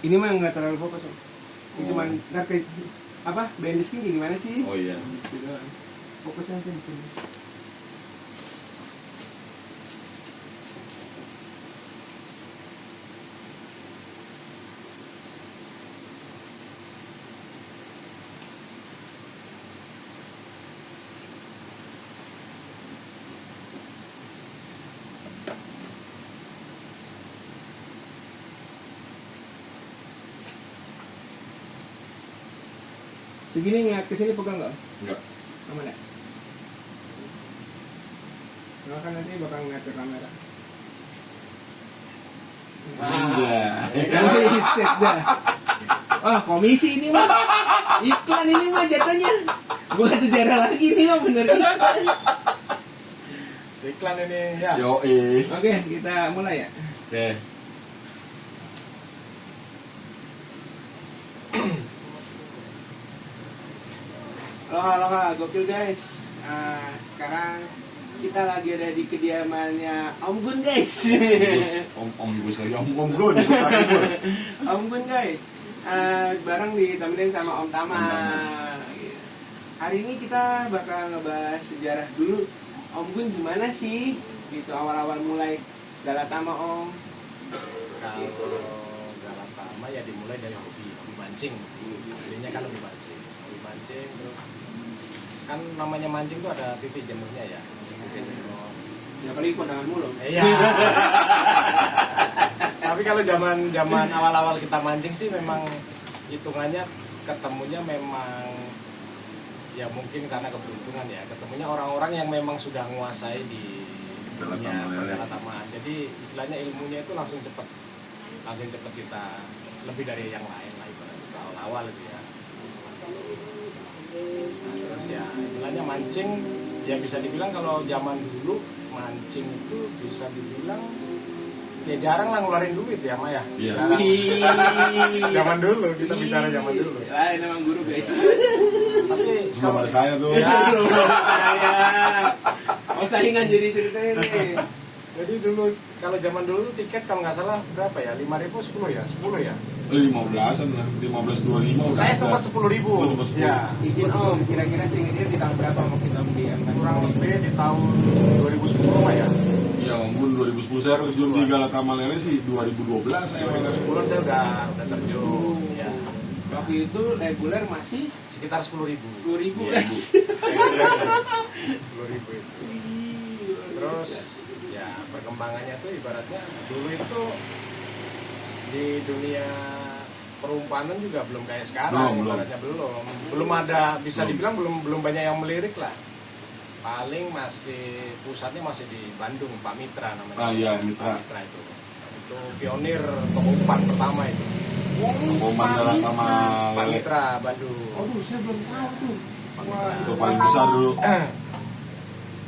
Ini mah nggak terlalu fokus. Ini cuman ngerti apa bandis ini gimana sih? Oh iya. Gitu. Fokusnya aja di sini. Segini ngeliat kesini pegang nggak? Enggak. Aman ya? Nah, kan nanti bakal ngeliat ke kamera. Langsung isi set dah. Oh, komisi ini mah. Iklan ini mah jatuhnya. Bukan sejarah lagi ini mah bener iklan. Iklan ini ya. Yoi. Oke, kita mulai ya. Oke. Aloha, gokil guys. Sekarang kita lagi ada di kediamannya Om Gun guys. Om Gus lagi, Om Gun. Om Gun guys. Bareng ditemenin sama Om Tama. Hari ini kita bakal ngebahas sejarah dulu. Om Gun gimana sih? Gitu awal-awal mulai Galatama Om. Kalau Galatama ya dimulai dari hobi mancing. Aslinya kan hobi mancing. Hobi mancing terus kan namanya mancing tuh ada titik jenuhnya ya. Ya kali kondangan mulu. Iya. Tapi kalau zaman awal-awal kita mancing sih memang hitungannya ketemunya memang ya mungkin karena keberuntungan ya, ketemunya orang-orang yang memang sudah menguasai di dunia Galatama. Jadi istilahnya ilmunya itu langsung cepat kita lebih dari yang lain lah ibaratnya awal-awal itu ya. Nah, terus ya istilahnya mancing ya bisa dibilang kalau zaman dulu mancing itu bisa dibilang ya jarang lah ngeluarin duit ya Maya. Iya. Zaman dulu kita bicara zaman dulu. Ini emang guru guys. Tapi Sebelum ada saya tuh. Ya. Oh saingan jadi ceritanya nih. Jadi dulu kalau zaman dulu tiket kalau nggak salah berapa ya? 5.000 10 ya? 10 ya? 15-an lah, 15-25 udah. Saya sempat 10.000. Oh, sempat 10.000. Ya. Izin Om, kira-kira singkatnya di tahun berapa mau kita beli ya? Kurang lebih di tahun 2010 lah ya. Ya ampun 2010 saya harus di Galatama Lele sih 2012 saya. 2010 saya udah terjun. Ya. Waktu itu reguler masih Sekitar 10.000. 10.000 Iya, guys. 10.000 itu. Terus ya perkembangannya tuh ibaratnya dulu itu di dunia perumpanan juga belum kayak sekarang, ibaratnya belum ada, bisa dibilang belum banyak yang melirik lah. Paling masih pusatnya masih di Bandung, Pak Mitra namanya. Ah iya, Mitra. Pak Mitra itu pionir toko umpan pertama itu. Toko umpan Galatama Pak Lele. Mitra Bandung. Aduh, saya belum tahu tuh. Pak Mitra. Itu paling besar dulu.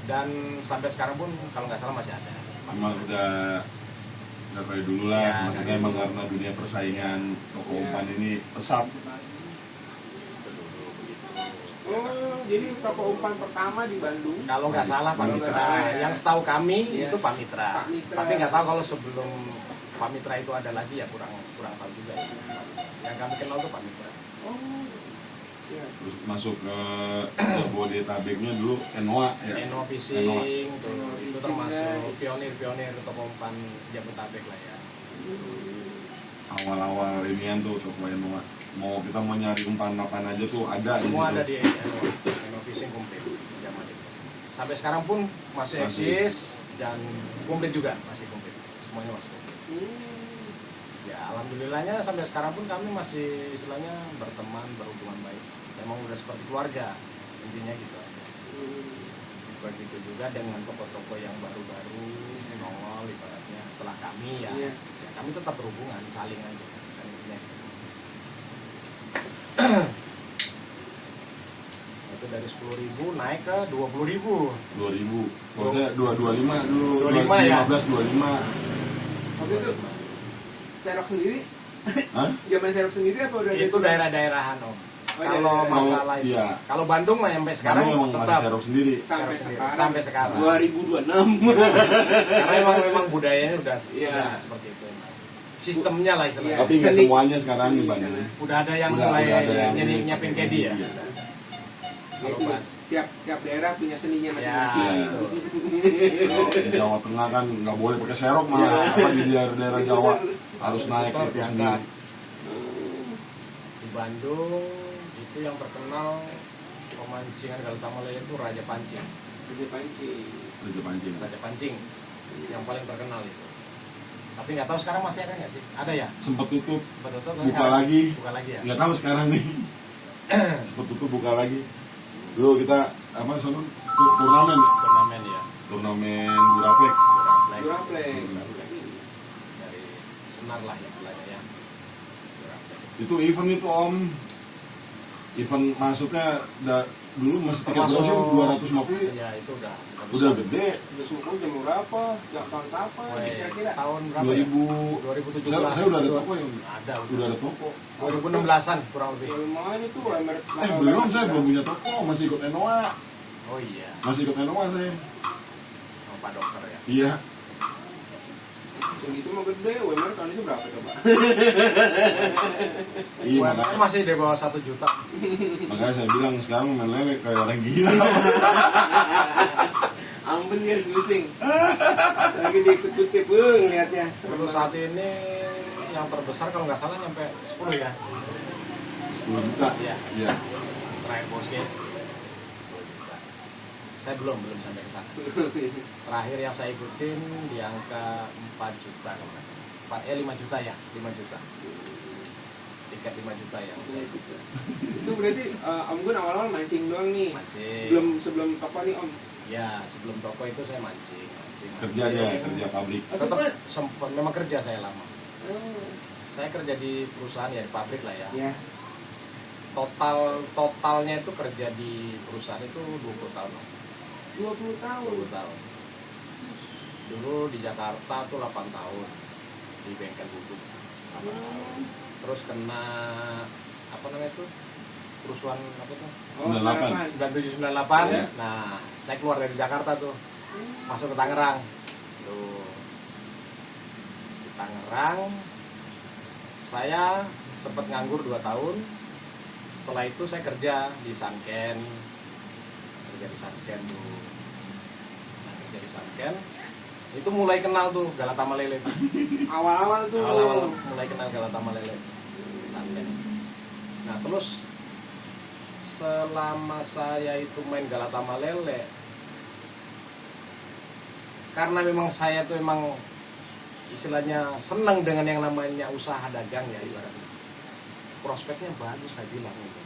Dan sampai sekarang pun kalau nggak salah masih ada. Memang udah kayak dulu lah, Ya, maksudnya emang karena dunia persaingan toko umpan ini pesat. Oh, jadi toko umpan pertama di Bandung. Kalau nggak salah Pak Kalau Mitra. nggak salah, ya. Yang setahu kami Iya. itu Pak Mitra. Pak Mitra. Tapi nggak tahu kalau sebelum Pak Mitra itu ada lagi ya kurang tahu juga. Yang kami kenal tuh Pak Mitra. Oh. Ya. Terus masuk ke Jabodetabeknya dulu Enoa ya. Eno Fishing tuh, itu termasuk pionir toko umpan Jabodetabek lah ya. Awal-awal inian tuh toko Enoa. Kita mau nyari umpan makan aja tuh ada. Semua di ada situ. di Eno Fishing komplit zaman itu. Sampai sekarang pun masih eksis dan komplit juga, masih komplit. Semuanya masih komplit. Ya alhamdulillahnya sampai sekarang pun kami masih istilahnya berteman, berhubungan baik. Memang udah seperti keluarga intinya gitu aja. Begitu juga dengan toko-toko yang baru-baru nongol ibaratnya setelah kami ya, Iya. ya kami tetap berhubungan saling aja kan intinya. Itu dari 10.000 naik ke 20.000. 2000. Maksudnya 225 dulu. 25 ya? 15 25. Waktu itu serok sendiri? Hah? Zaman serok sendiri apa udah Itu daerah-daerahan Om. Oh, Kalau daerah-daerah. masalah itu, Iya. kalau Bandung mah sampai sekarang Sekarang memang masih tetap serok sendiri. sampai serok sekarang? sampai sekarang. 2026. Karena memang budayanya udah Iya. seperti itu. sistemnya lah istilahnya. Iya. Tapi nggak Seni. semuanya sekarang Seni dibanding. sana. Udah ada yang Udah mulai ada yang nyiapin kedi ya. Iya. Kalau Jadi, pas tiap daerah punya seninya masing-masing. Ya, Iya. Kalau di Jawa Tengah kan nggak boleh pakai serok Iya. malah. Apa di daerah Jawa harus Langsung naik motor itu diangkat. sendiri. Di Bandung itu yang terkenal pemancingan Galutamala itu Raja Pancing. Jadi pancing. Raja Pancing. Raja Pancing yang paling terkenal itu. Tapi nggak tahu sekarang masih ada nggak sih? Ada ya? Sempat tutup, Betul-betul buka lagi. Buka lagi ya. Nggak tahu sekarang nih. Sempat tutup, buka lagi. Dulu kita apa sono turnamen, Turnamen ya. turnamen Buraplek. Buraplek. Buraplek. Dari Senar lah ya istilahnya ya. Buraplek. Itu event itu Om. Event masuknya dulu masih tiket berapa sih? 250. Ya itu udah. Udah gede. Suku jam berapa? Jam tahun kapan? Mulai Kira-kira. tahun berapa? 2000. 2017. Saya udah ada toko yang Ada. udah ada toko. 2016-an kurang lebih. Ya, lumayan itu UMR. Belum, saya belum punya toko, masih ikut Enoa. Oh iya. Masih ikut Enoa saya. Sama Pak Dokter ya. Iya. Yang itu mah gede, UMR kali itu berapa coba? Iya, UMR makanya, masih di bawah 1 juta. makanya saya bilang sekarang main lele kayak orang gila. Ampun guys, pusing. Lagi di eksekutif, ngeliatnya. Untuk saat ini yang terbesar kalau nggak salah nyampe 10 ya. 10 juta. Iya. Iya. Terakhir bosnya 10 juta. Saya belum sampai ke sana. Terakhir yang saya ikutin di angka 4 juta kalau nggak salah. 5 juta ya, 5 juta. Tiket 5 juta yang saya ikutin. Itu berarti Om Gun awal-awal mancing doang nih. Mancing. Sebelum toko nih Om. Ya, sebelum toko itu saya mancing. Kerja dia, kerja pabrik. Tetap sempat memang kerja saya lama. Saya kerja di perusahaan ya, di pabrik lah ya. Ya. Totalnya itu kerja di perusahaan itu 20 tahun. 20 tahun. 20 tahun. Dulu di Jakarta tuh 8 tahun di bengkel bubuk. 8 tahun. Terus kena apa namanya itu? Kerusuhan apa tuh? 98. 9798. Ya. Nah, saya keluar dari Jakarta tuh. Masuk ke Tangerang. Tuh. Di Tangerang saya sempat nganggur 2 tahun. Setelah itu saya kerja di Sanken. Kerja di Sanken tuh. Nah, kerja di Sanken itu mulai kenal tuh Galatama Lele. Awal-awal tuh. Awal-awal mulai kenal Galatama Lele. Sanken. Nah, terus selama saya itu main Galatama Lele, karena memang saya tuh emang istilahnya senang dengan yang namanya usaha dagang ya ibaratnya. Prospeknya bagus saya bilang gitu.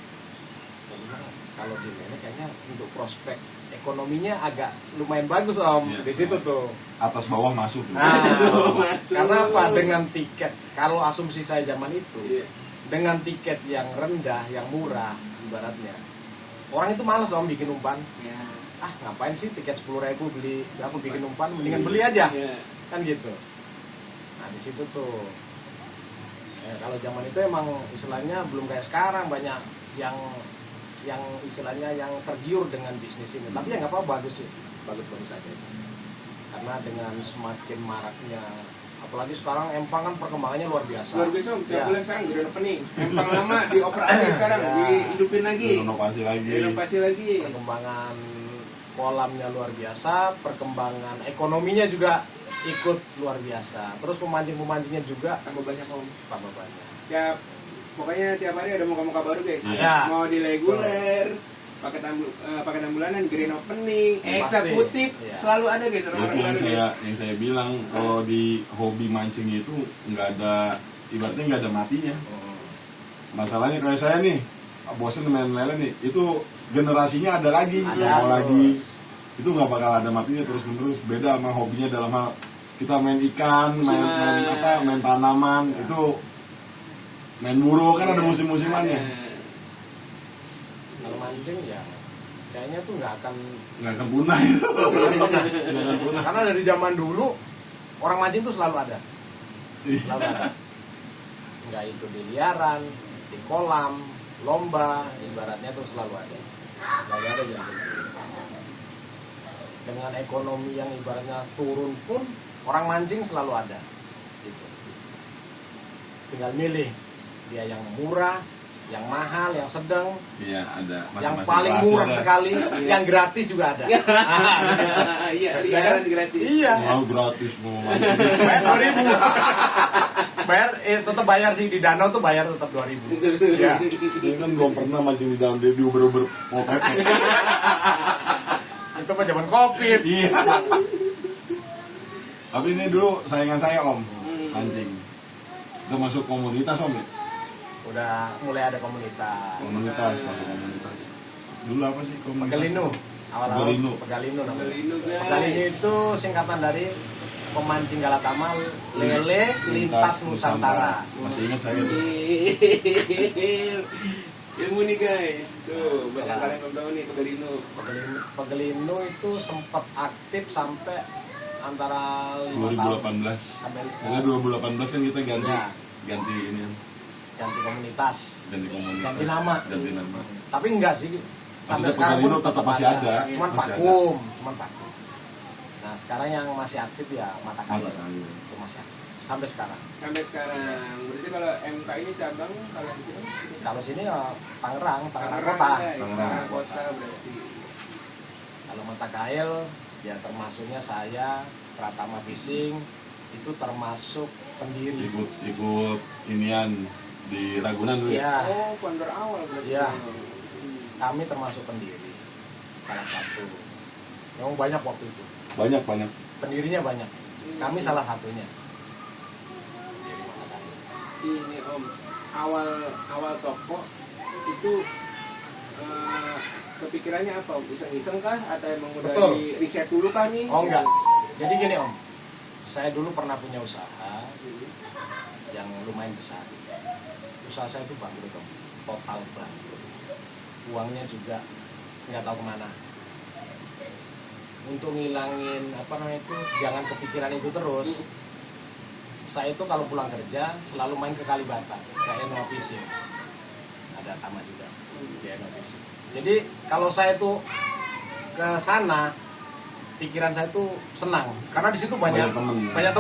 Karena kalau di Lele kayaknya untuk prospek ekonominya agak lumayan bagus Om. Iya. Di situ tuh. Atas bawah masuk. Nah, Masuk. karena apa? Dengan tiket, kalau asumsi saya zaman itu, Iya. dengan tiket yang rendah, yang murah, ibaratnya, orang itu malas Om bikin umpan. Ya. Ah, ngapain sih tiket 10.000 beli, aku bikin umpan, mendingan beli aja, Iya. kan gitu. Nah di situ tuh, kalau zaman itu emang istilahnya belum kayak sekarang, banyak yang istilahnya yang tergiur dengan bisnis ini. Tapi ya nggak apa-apa, bagus sih, bagus aja itu. Karena dengan semakin maraknya, apalagi sekarang empang kan perkembangannya luar biasa. Luar biasa Om, tiap Ya. bulan sekarang grand opening. Empang lama dioper lagi sekarang, Ya. dihidupin lagi. Inovasi lagi. Inovasi lagi. Perkembangan kolamnya luar biasa, perkembangan ekonominya juga ikut luar biasa. Terus pemancingnya juga Tambah banyak Om. tambah banyak. Pokoknya tiap hari ada muka-muka baru guys. Ada. Mau di reguler, pakai bulanan, grand opening, Pasti. eksekutif, Iya. selalu ada guys orang Itu baru. yang saya bilang kalau di hobi mancing itu nggak ada, ibaratnya nggak ada matinya. Masalahnya kayak saya nih, bosen main lele nih, itu generasinya ada lagi, Ada mau lagi, terus. itu nggak bakal ada matinya terus menerus. Beda sama hobinya dalam hal kita main ikan, main tanaman, itu main burung kan ada musim-musimannya. Kalau mancing ya kayaknya tuh nggak akan Punah itu. Nggak akan punah. Karena dari zaman dulu orang mancing tuh selalu ada. Selalu ada. Nggak itu di liaran, di kolam, lomba, ibaratnya tuh selalu ada. Selalu ada jadi. Dengan ekonomi yang ibaratnya turun pun orang mancing selalu ada. Gitu. tinggal milih dia yang murah, yang mahal, yang sedang, Iya, ada yang masing-masing paling kelas murah ada. sekali, yang gratis juga ada. Iya, liaran gratis. Iya. Mau gratis mau mancing. Bayar 2.000. Bayar tetap bayar sih di danau tuh bayar tetap 2.000. Iya. Ini kan belum pernah mancing di dalam dia diuber-uber mau pepet. Itu mah zaman Covid. Iya. Tapi ini dulu saingan saya Om, mancing. Udah masuk komunitas Om ya? Udah mulai ada komunitas. Komunitas, masuk komunitas. Dulu apa sih komunitas? Pegalino. Awal-awal Pegalino. Pegalino namanya. Pegalino, guys. Pegalino itu singkatan dari pemancing Galatama Lele Lintas Nusantara. Masih ingat saya tuh. Ilmu nih guys, tuh banyak kalian belum tahu nih Pegalino. Pegalino itu sempat aktif sampai antara 5 tahun 2018. sampai Karena 2018 kan kita ganti Ya. ganti ini kan, ganti komunitas. ganti komunitas. Ganti nama. Ganti nama. Tapi enggak sih. Sampai Maksudnya sekarang pun Pegalino tetap masih ada. Cuman Masih ada. vakum, cuman vakum. Nah, sekarang yang masih aktif ya Mata Kayu. Mata Kayu. Itu masih aktif sampai sekarang. Sampai sekarang. Berarti kalau MK ini cabang kalau di sini Kalau sini ya Tangerang kota. guys, Tangerang Tangerang kota. kota berarti. Kalau Mata Kail ya termasuknya saya Pratama Fishing itu termasuk pendiri. ikut inian di Ragunan dulu ya. Ya, Oh, founder awal berarti. Iya. kami termasuk pendiri. Salah satu. Memang banyak waktu itu. Banyak. Pendirinya banyak. Kami salah satunya. Ini Om, awal toko itu kepikirannya apa Om? Iseng-iseng kah atau emang udah Betul. di riset dulu kah nih? Oh enggak. Jadi gini Om, saya dulu pernah punya usaha yang lumayan besar. Usaha saya itu bangkrut Om, total bangkrut. Uangnya juga nggak tahu kemana. Untuk ngilangin apa namanya itu, jangan kepikiran itu terus. Saya itu kalau pulang kerja selalu main ke Kalibata, ke Eno Fishing. Ada taman juga di Eno Fishing. Jadi kalau saya itu ke sana, pikiran saya itu senang karena di situ banyak teman, banyak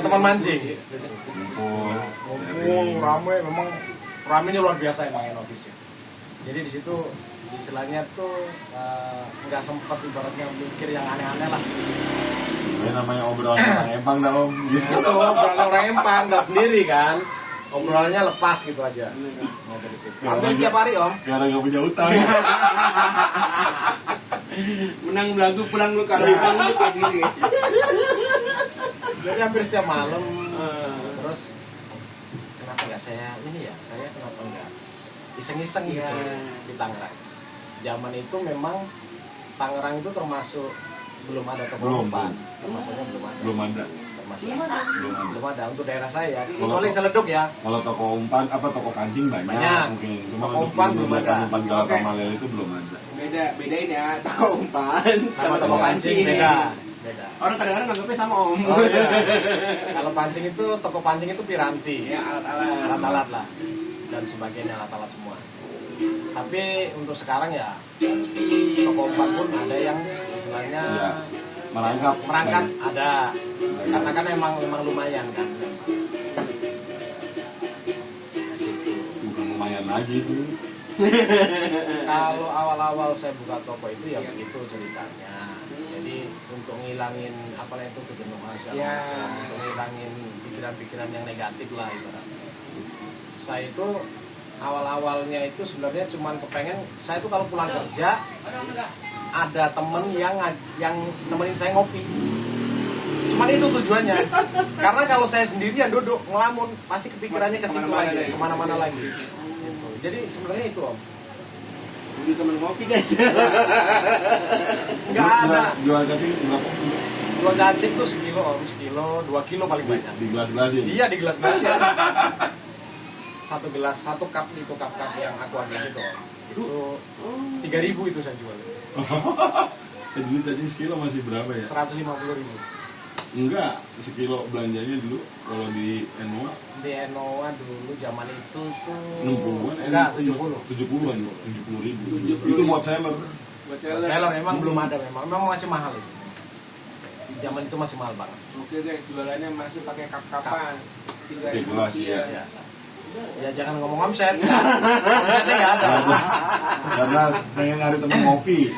teman mancing. Ngumpul, Ramai, memang ramenya luar biasa emang Eno Fishing. Jadi di situ istilahnya tuh nggak sempet ibaratnya mikir yang aneh-aneh lah. ini namanya obrolan orang Empang dah Om. Gitu. Itu obrolan orang Empang, nggak sendiri kan. Obrolannya lepas gitu aja. Nah, dari situ. Hampir tiap hari Om. Karena nggak punya utang. Menang belagu pulang dulu kalau pulang dulu kayak gini guys. Jadi hampir setiap malam. Terus kenapa nggak saya ini ya? Saya kenapa nggak iseng-iseng gitu di Tangerang. Zaman itu memang Tangerang itu termasuk belum ada toko Belum. umpan. Termasuknya belum ada. Belum ada. Termasuk Belum ada. belum ada untuk daerah saya. Belum. Kecuali Celeduk ya. Kalau toko umpan toko kancing banyak, Banyak. mungkin. Cuma Toko untuk umpan belum ada. umpan Galatama Oke. Lele itu belum ada. Bedain ya toko umpan Sama toko pancing beda. Beda. Orang kadang-kadang nganggapnya sama Om. Oh, iya. Kalau pancing itu toko pancing itu piranti. Ya alat-alat. Alat-alat lah dan sebagainya alat-alat semua. Tapi untuk sekarang ya toko umpan pun ada yang istilahnya Iya. Merangkap. merangkap ada karena kan emang lumayan kan. Bukan lumayan lagi itu. Kalau awal-awal saya buka toko itu ya begitu ceritanya. Jadi untuk ngilangin apa itu kejenuhan segala Ya. macam, untuk ngilangin pikiran-pikiran yang negatif lah ibaratnya. Saya itu awal-awalnya itu sebenarnya cuma kepengen saya tuh kalau pulang kerja ada temen yang nemenin saya ngopi. Cuman itu tujuannya. Karena kalau saya sendirian duduk ngelamun pasti kepikirannya ke situ Kemana-mana lagi, lagi. kemana-mana lagi. Gitu. Jadi sebenarnya itu Om. Jadi temen ngopi guys. Nggak ada. Jual cacing berapa? Dua cacing tuh sekilo Om, sekilo, 2 kilo paling banyak. Di gelas-gelasin. Iya di gelas-gelas ya. Satu gelas, satu cup itu cup-cup yang aqua gelas itu Om. Itu 3.000 itu saya jual. Dulu cacing sekilo masih berapa ya? 150.000. Enggak, sekilo belanjanya dulu kalau di Enoa Di Enoa dulu zaman itu tuh 60-an. enggak 70. 70-an, 70.000. Itu buat seller. Buat Seller memang belum ada memang masih mahal itu. Zaman itu masih mahal banget. Oke guys, jualannya masih pakai kap-kapan. Kelas ya. Ya jangan ngomong omset, omsetnya nggak ada. Karena pengen nyari temen ngopi.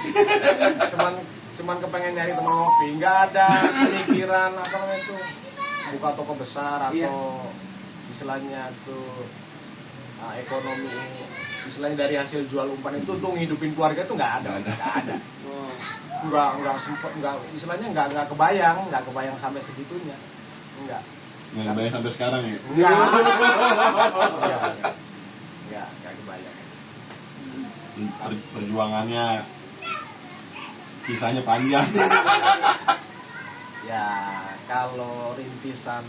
Cuman kepengen nyari teman ngopi, nggak ada pikiran apa namanya itu buka toko besar atau istilahnya tuh ekonomi, istilahnya dari hasil jual umpan itu tuh ngidupin keluarga itu nggak ada. Nggak sempet, istilahnya nggak kebayang sampai segitunya, nggak Nggak sampai sekarang ya. Nggak kebayang. Perjuangannya kisahnya panjang. Ya kalau rintisan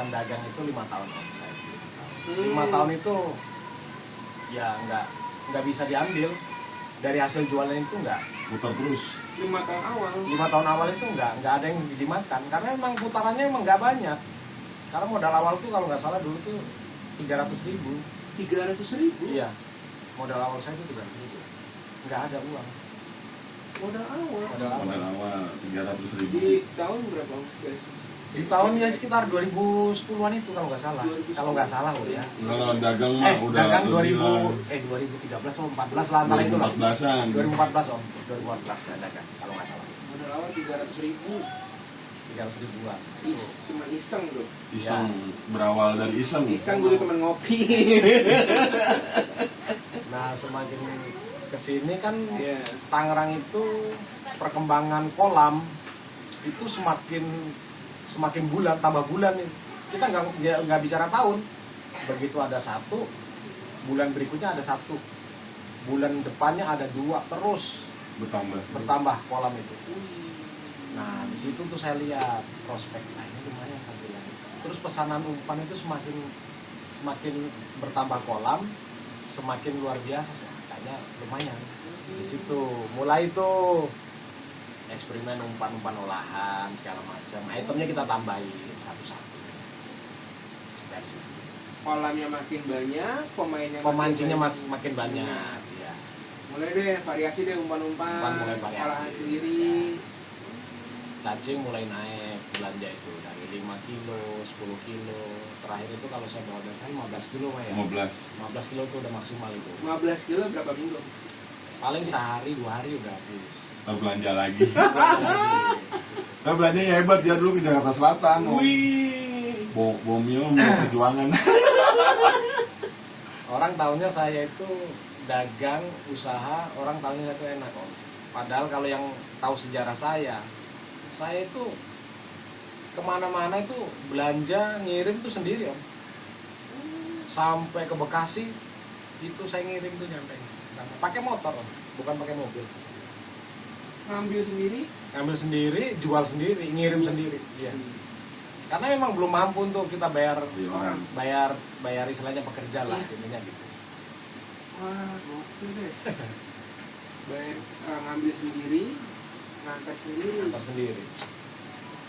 dagang itu 5 tahun om. 5 tahun itu ya nggak bisa diambil dari hasil jualan itu, nggak Putar terus. 5 tahun awal. 5 tahun awal itu nggak ada yang dimakan karena emang putarannya emang nggak banyak. Karena modal awal tuh kalau nggak salah dulu tuh 300.000. 300.000? Iya, modal awal saya itu 300.000. Nggak ada uang. Modal awal 300.000. di tahun berapa guys? Di tahunnya sekitar 2010-an itu kalau nggak salah. Kalau nggak salah loh ya. Kalau dagang mah udah dagang 2000 2013 atau 14 lah antara itu lah. 2014-an. 2014 om, 2014 saya dagang kalau nggak salah. Modal awal 300.000. 300.000-an. Cuma iseng tuh. Iseng, berawal dari iseng. Iseng gue temen ngopi. Nah semakin kesini kan Iya. Tangerang itu perkembangan kolam itu semakin bulan tambah bulan. Kita nggak bicara tahun. Begitu ada 1, bulan berikutnya ada 1, bulan depannya ada 2, terus bertambah kolam itu. Nah di situ tuh saya lihat prospek, nah ini lumayan saya bilang. Terus pesanan umpan itu semakin bertambah kolam, semakin luar biasa, makanya lumayan. Di situ mulai tuh eksperimen umpan olahan segala macam, itemnya kita tambahin satu-satu. Dari situ. Kolamnya makin banyak, Pemancingnya makin banyak. Ya. Mulai deh variasi deh umpan-umpan, Mulai variasi. olahan sendiri. Cacing mulai naik belanja itu dari 5 kilo, 10 kilo. Terakhir itu kalau saya bawa dari saya 15 kilo ya. 15 kilo itu udah maksimal itu. 15 kilo berapa minggu? Paling sehari 2 hari udah habis. Kita belanja lagi. Kita belanjanya hebat ya dulu ke Jakarta Selatan. Wih. Bomil mau perjuangan. Orang tahunya saya itu dagang, usaha, orang tahunya saya itu enak om. Padahal kalau yang tahu sejarah saya itu kemana-mana itu belanja ngirim tuh sendiri om. Sampai ke Bekasi itu saya ngirim tuh nyampe pakai motor om, bukan pakai mobil. Ngambil sendiri, jual sendiri, ngirim sendiri. Iya. Karena memang belum mampu untuk kita bayar istilahnya pekerja lah intinya gitu. Wah, gokil deh. Ngambil sendiri, ngantar sendiri.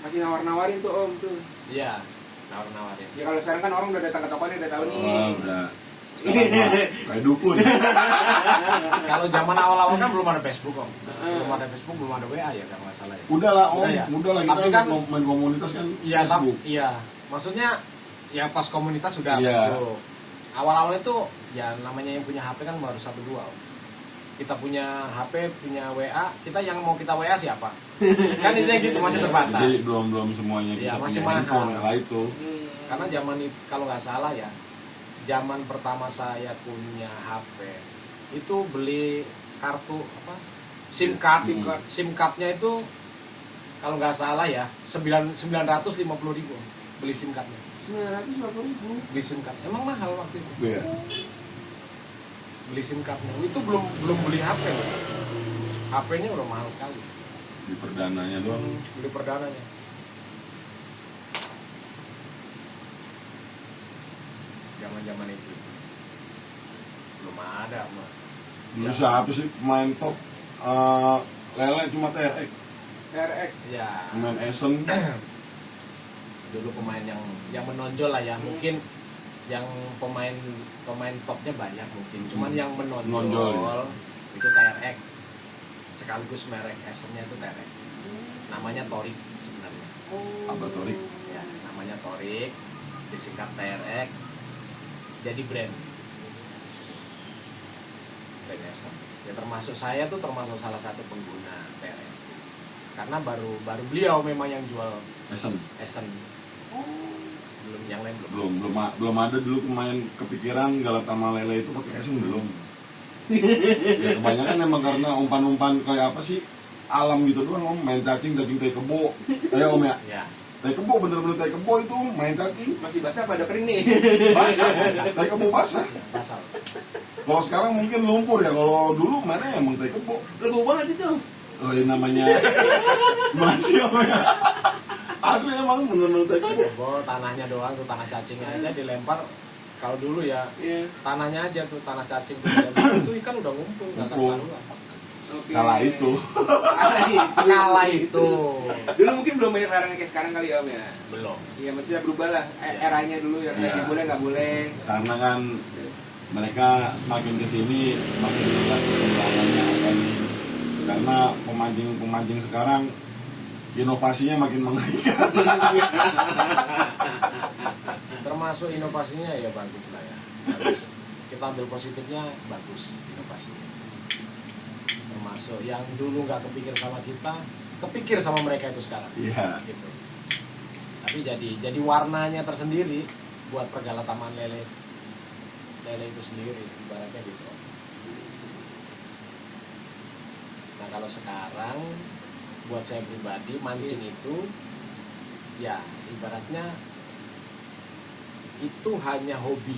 Masih nawar-nawarin tuh om tuh. Iya, nawar-nawarin. Ya kalau sekarang kan orang udah datang ke tokonya udah tahu nih. Udah. Kayak dukun. Kalau zaman awal-awal kan belum ada Facebook om. Belum ada Facebook, belum ada WA ya kalau nggak salah ya. Udah lah om, ya? udah lah Tapi kita kan, main komunitas kan iya, Facebook. Iya, maksudnya ya pas komunitas sudah Iya. Facebook. Awal-awal itu ya namanya yang punya HP kan baru 1-2 om. Kita punya HP, punya WA, kita yang mau kita WA siapa? Kan intinya gitu, masih terbatas. Jadi belum semuanya bisa Iya, masih punya handphone mahal. lah itu. Karena zaman itu kalau nggak salah ya, zaman pertama saya punya HP itu beli kartu apa? SIM card. SIM cardnya itu kalau nggak salah ya 950.000 beli SIM cardnya. 950.000. Beli SIM card emang mahal waktu itu. Iya. Beli SIM cardnya itu belum beli HP loh. HP-nya udah mahal sekali. Di perdananya doang. Beli perdananya. Zaman itu belum ada mah. Dulu siapa sih main top lele cuma TRX. Ya. Main Essen. Dulu pemain yang menonjol lah ya, mungkin yang pemain topnya banyak mungkin, cuman yang menonjol ya. itu TRX, sekaligus merek Essen-nya itu TRX, namanya Torik sebenarnya. Apa Torik? Ya, namanya Torik. disingkat TRX, jadi brand Essen. Ya termasuk saya tuh termasuk salah satu pengguna TRX. Karena baru beliau memang yang jual Essen. Belum yang lain Belum ada dulu pemain kepikiran Galatama Lele itu pakai Essen belum. Ya kebanyakan emang karena umpan-umpan kayak apa sih, alam gitu doang om, main cacing tai kebo. Om ya. Ya. Tai kebo bener-bener tai kebo itu main cacing. Masih basah pada kering nih. Basah. Tai kebo basah. Basal. Kalau sekarang mungkin lumpur ya, kalau dulu mana emang tai kebo. Lebu banget itu. Oh ini namanya masih om ya. Asli emang bener-bener tai kebo. Tanahnya doang tuh, tanah cacingnya aja dilempar. Kalau dulu ya Iya. tanahnya aja tuh, tanah cacing tuh, itu ikan udah ngumpul, nggak Ngumpul. karuan. Oke. Kala itu. Kala itu Dulu mungkin belum banyak larangan kayak sekarang kali ya om ya. belum. Iya maksudnya berubah lah eranya dulu ya. Iya. Boleh nggak boleh. Karena kan mereka semakin kesini semakin melihat perkembangannya apa nih. Karena pemancing sekarang inovasinya makin mengerikan. Termasuk inovasinya ya bagus lah ya. Bagus. Kita ambil positifnya, bagus inovasinya. Termasuk yang dulu nggak kepikir sama kita, kepikir sama mereka itu sekarang. Iya. Gitu. Tapi jadi warnanya tersendiri buat pergala taman lele itu sendiri, ibaratnya gitu. Nah kalau sekarang buat saya pribadi mancing itu ya ibaratnya itu hanya hobi,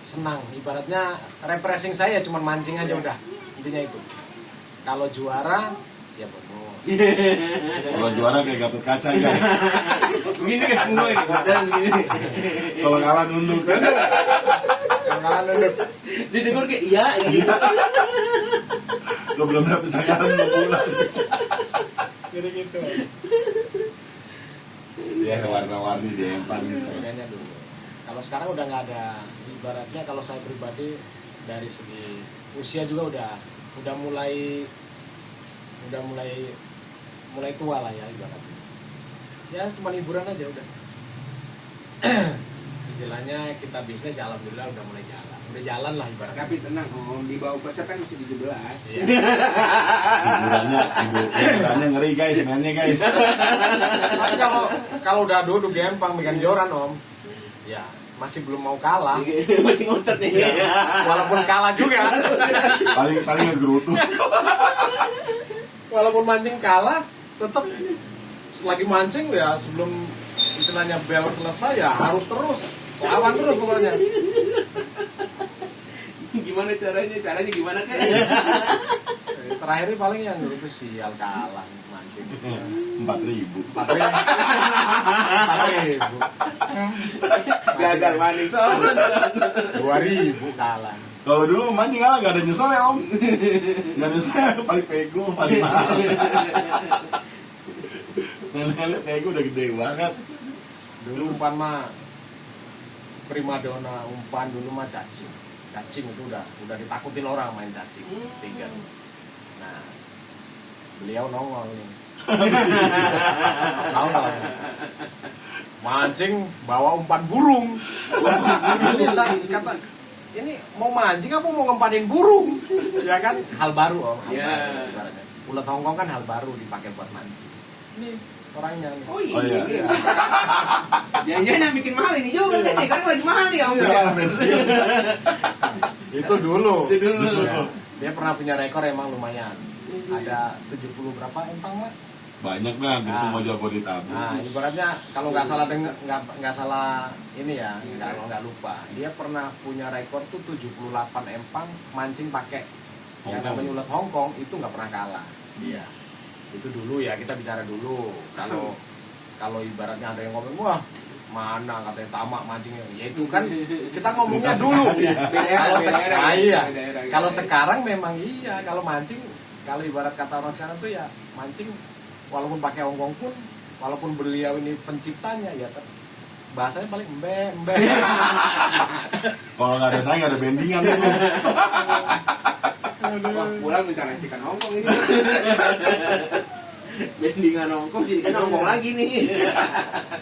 senang, ibaratnya refreshing saya cuma mancing aja udah, intinya itu. Kalau juara ya bonus. Kalau juara kayak Gatot Kaca guys. Begini guys semua ini. Dan begini. Kalau kalah nunduk kan. Sekarang duduk Ditegur kayak iya gitu. Lo belum dapet cakaran 2 bulan. jadi gitu. Ya warna-warni deh yang paling. Bedanya dulu. Kalau sekarang udah nggak ada, ibaratnya kalau saya pribadi dari segi usia juga udah mulai tua lah ya ibaratnya. Ya cuma hiburan aja udah. Istilahnya kita bisnis ya alhamdulillah udah mulai jalan lah ibaratnya. Tapi tenang om, di bawah peset kan masih 17. Iya. Hiburannya ngeri guys, mainnya guys. Tapi kalau udah duduk gampang megang joran om, ya masih belum mau kalah. Masih ngotot nih. Walaupun kalah juga. Paling ngegerutu. Walaupun mancing kalah, tetap selagi mancing ya sebelum istilahnya bel selesai ya harus terus lawan terus pokoknya. Gimana caranya? Caranya gimana kek? Terakhir ini paling yang dulu sial kalah mancing. 4.000. 4.000. Gagal maning sobat. 2.000 kalah. Kalau dulu mancing kalah gak ada nyesel ya om. Gak ada nyesel, paling pego, paling mahal. Lele pego udah gede banget. Dulu umpan mah primadona, umpan dulu mah cacing. Cacing itu udah ditakutin orang main cacing. 3. Nah, beliau nongol nih. Nongol. Mancing bawa umpan burung. Ini kata ini mau mancing apa mau ngempanin burung? Ya kan hal baru om. Hal Iya. baru, ibaratnya. Ulet Hongkong kan hal baru dipakai buat mancing. Ini orangnya nih. Oh Oh, iya. iya. Jangan-jangan yang bikin mahal ini juga kan? Sekarang lagi mahal nih om. Sekarang bensin. Itu dulu. Itu dulu. Ya. Dia pernah punya rekor emang lumayan. Ada 70 berapa empang mah? Banyak dah di semua Jabodetabek. Nah, ibaratnya kalau nggak salah nggak salah ini ya, kalau nggak lupa, dia pernah punya rekor tuh 78 empang mancing pakai yang Hongkong. namanya ulat Hongkong itu nggak pernah kalah. Iya. Itu dulu ya, kita bicara dulu. Kalau ibaratnya ada yang ngomong wah mana katanya tamak mancingnya, ya itu kan kita ngomongnya dulu. Kalau sekarang iya, kalau sekarang memang iya, kalau mancing, kalau ibarat kata orang sekarang tuh ya mancing walaupun pakai Hongkong pun, walaupun beliau ini penciptanya ya bahasanya paling embe. Kalau nggak ada saya nggak ada bendingan itu. Wah, pulang minta racikan Hongkong ini. Bendingan Hongkong jadi kan Hongkong lagi nih.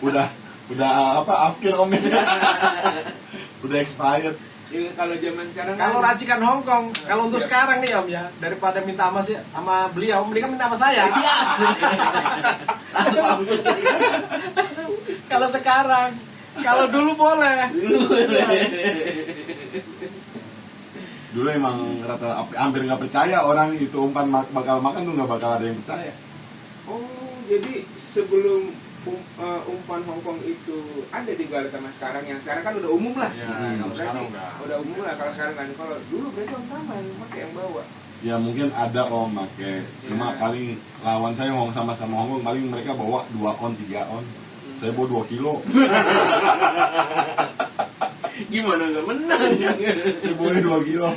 Udah Udah afkir om ya. Udah expired. Ya, kalau zaman sekarang Kalau racikan Hongkong, kalau untuk sekarang nih om ya, daripada minta sama beliau, mendingan minta sama saya. siap. Langsung ambil. Kalau sekarang, kalau dulu boleh. Dulu emang hampir nggak percaya orang itu umpan bakal makan tuh, nggak bakal ada yang percaya. Oh, jadi sebelum umpan Hongkong itu ada di Galata Mas sekarang, yang sekarang kan udah umum lah. Ya, Berarti kalau sekarang udah umum lah kalau sekarang kan. Kalau dulu berarti Om Tama yang pakai yang bawa. Ya mungkin ada om pakai, cuma Ya. paling lawan saya sama Hongkong paling mereka bawa 2 on 3 on, saya bawa 2 kilo. Gimana nggak menang? Saya bawa 2 kilo.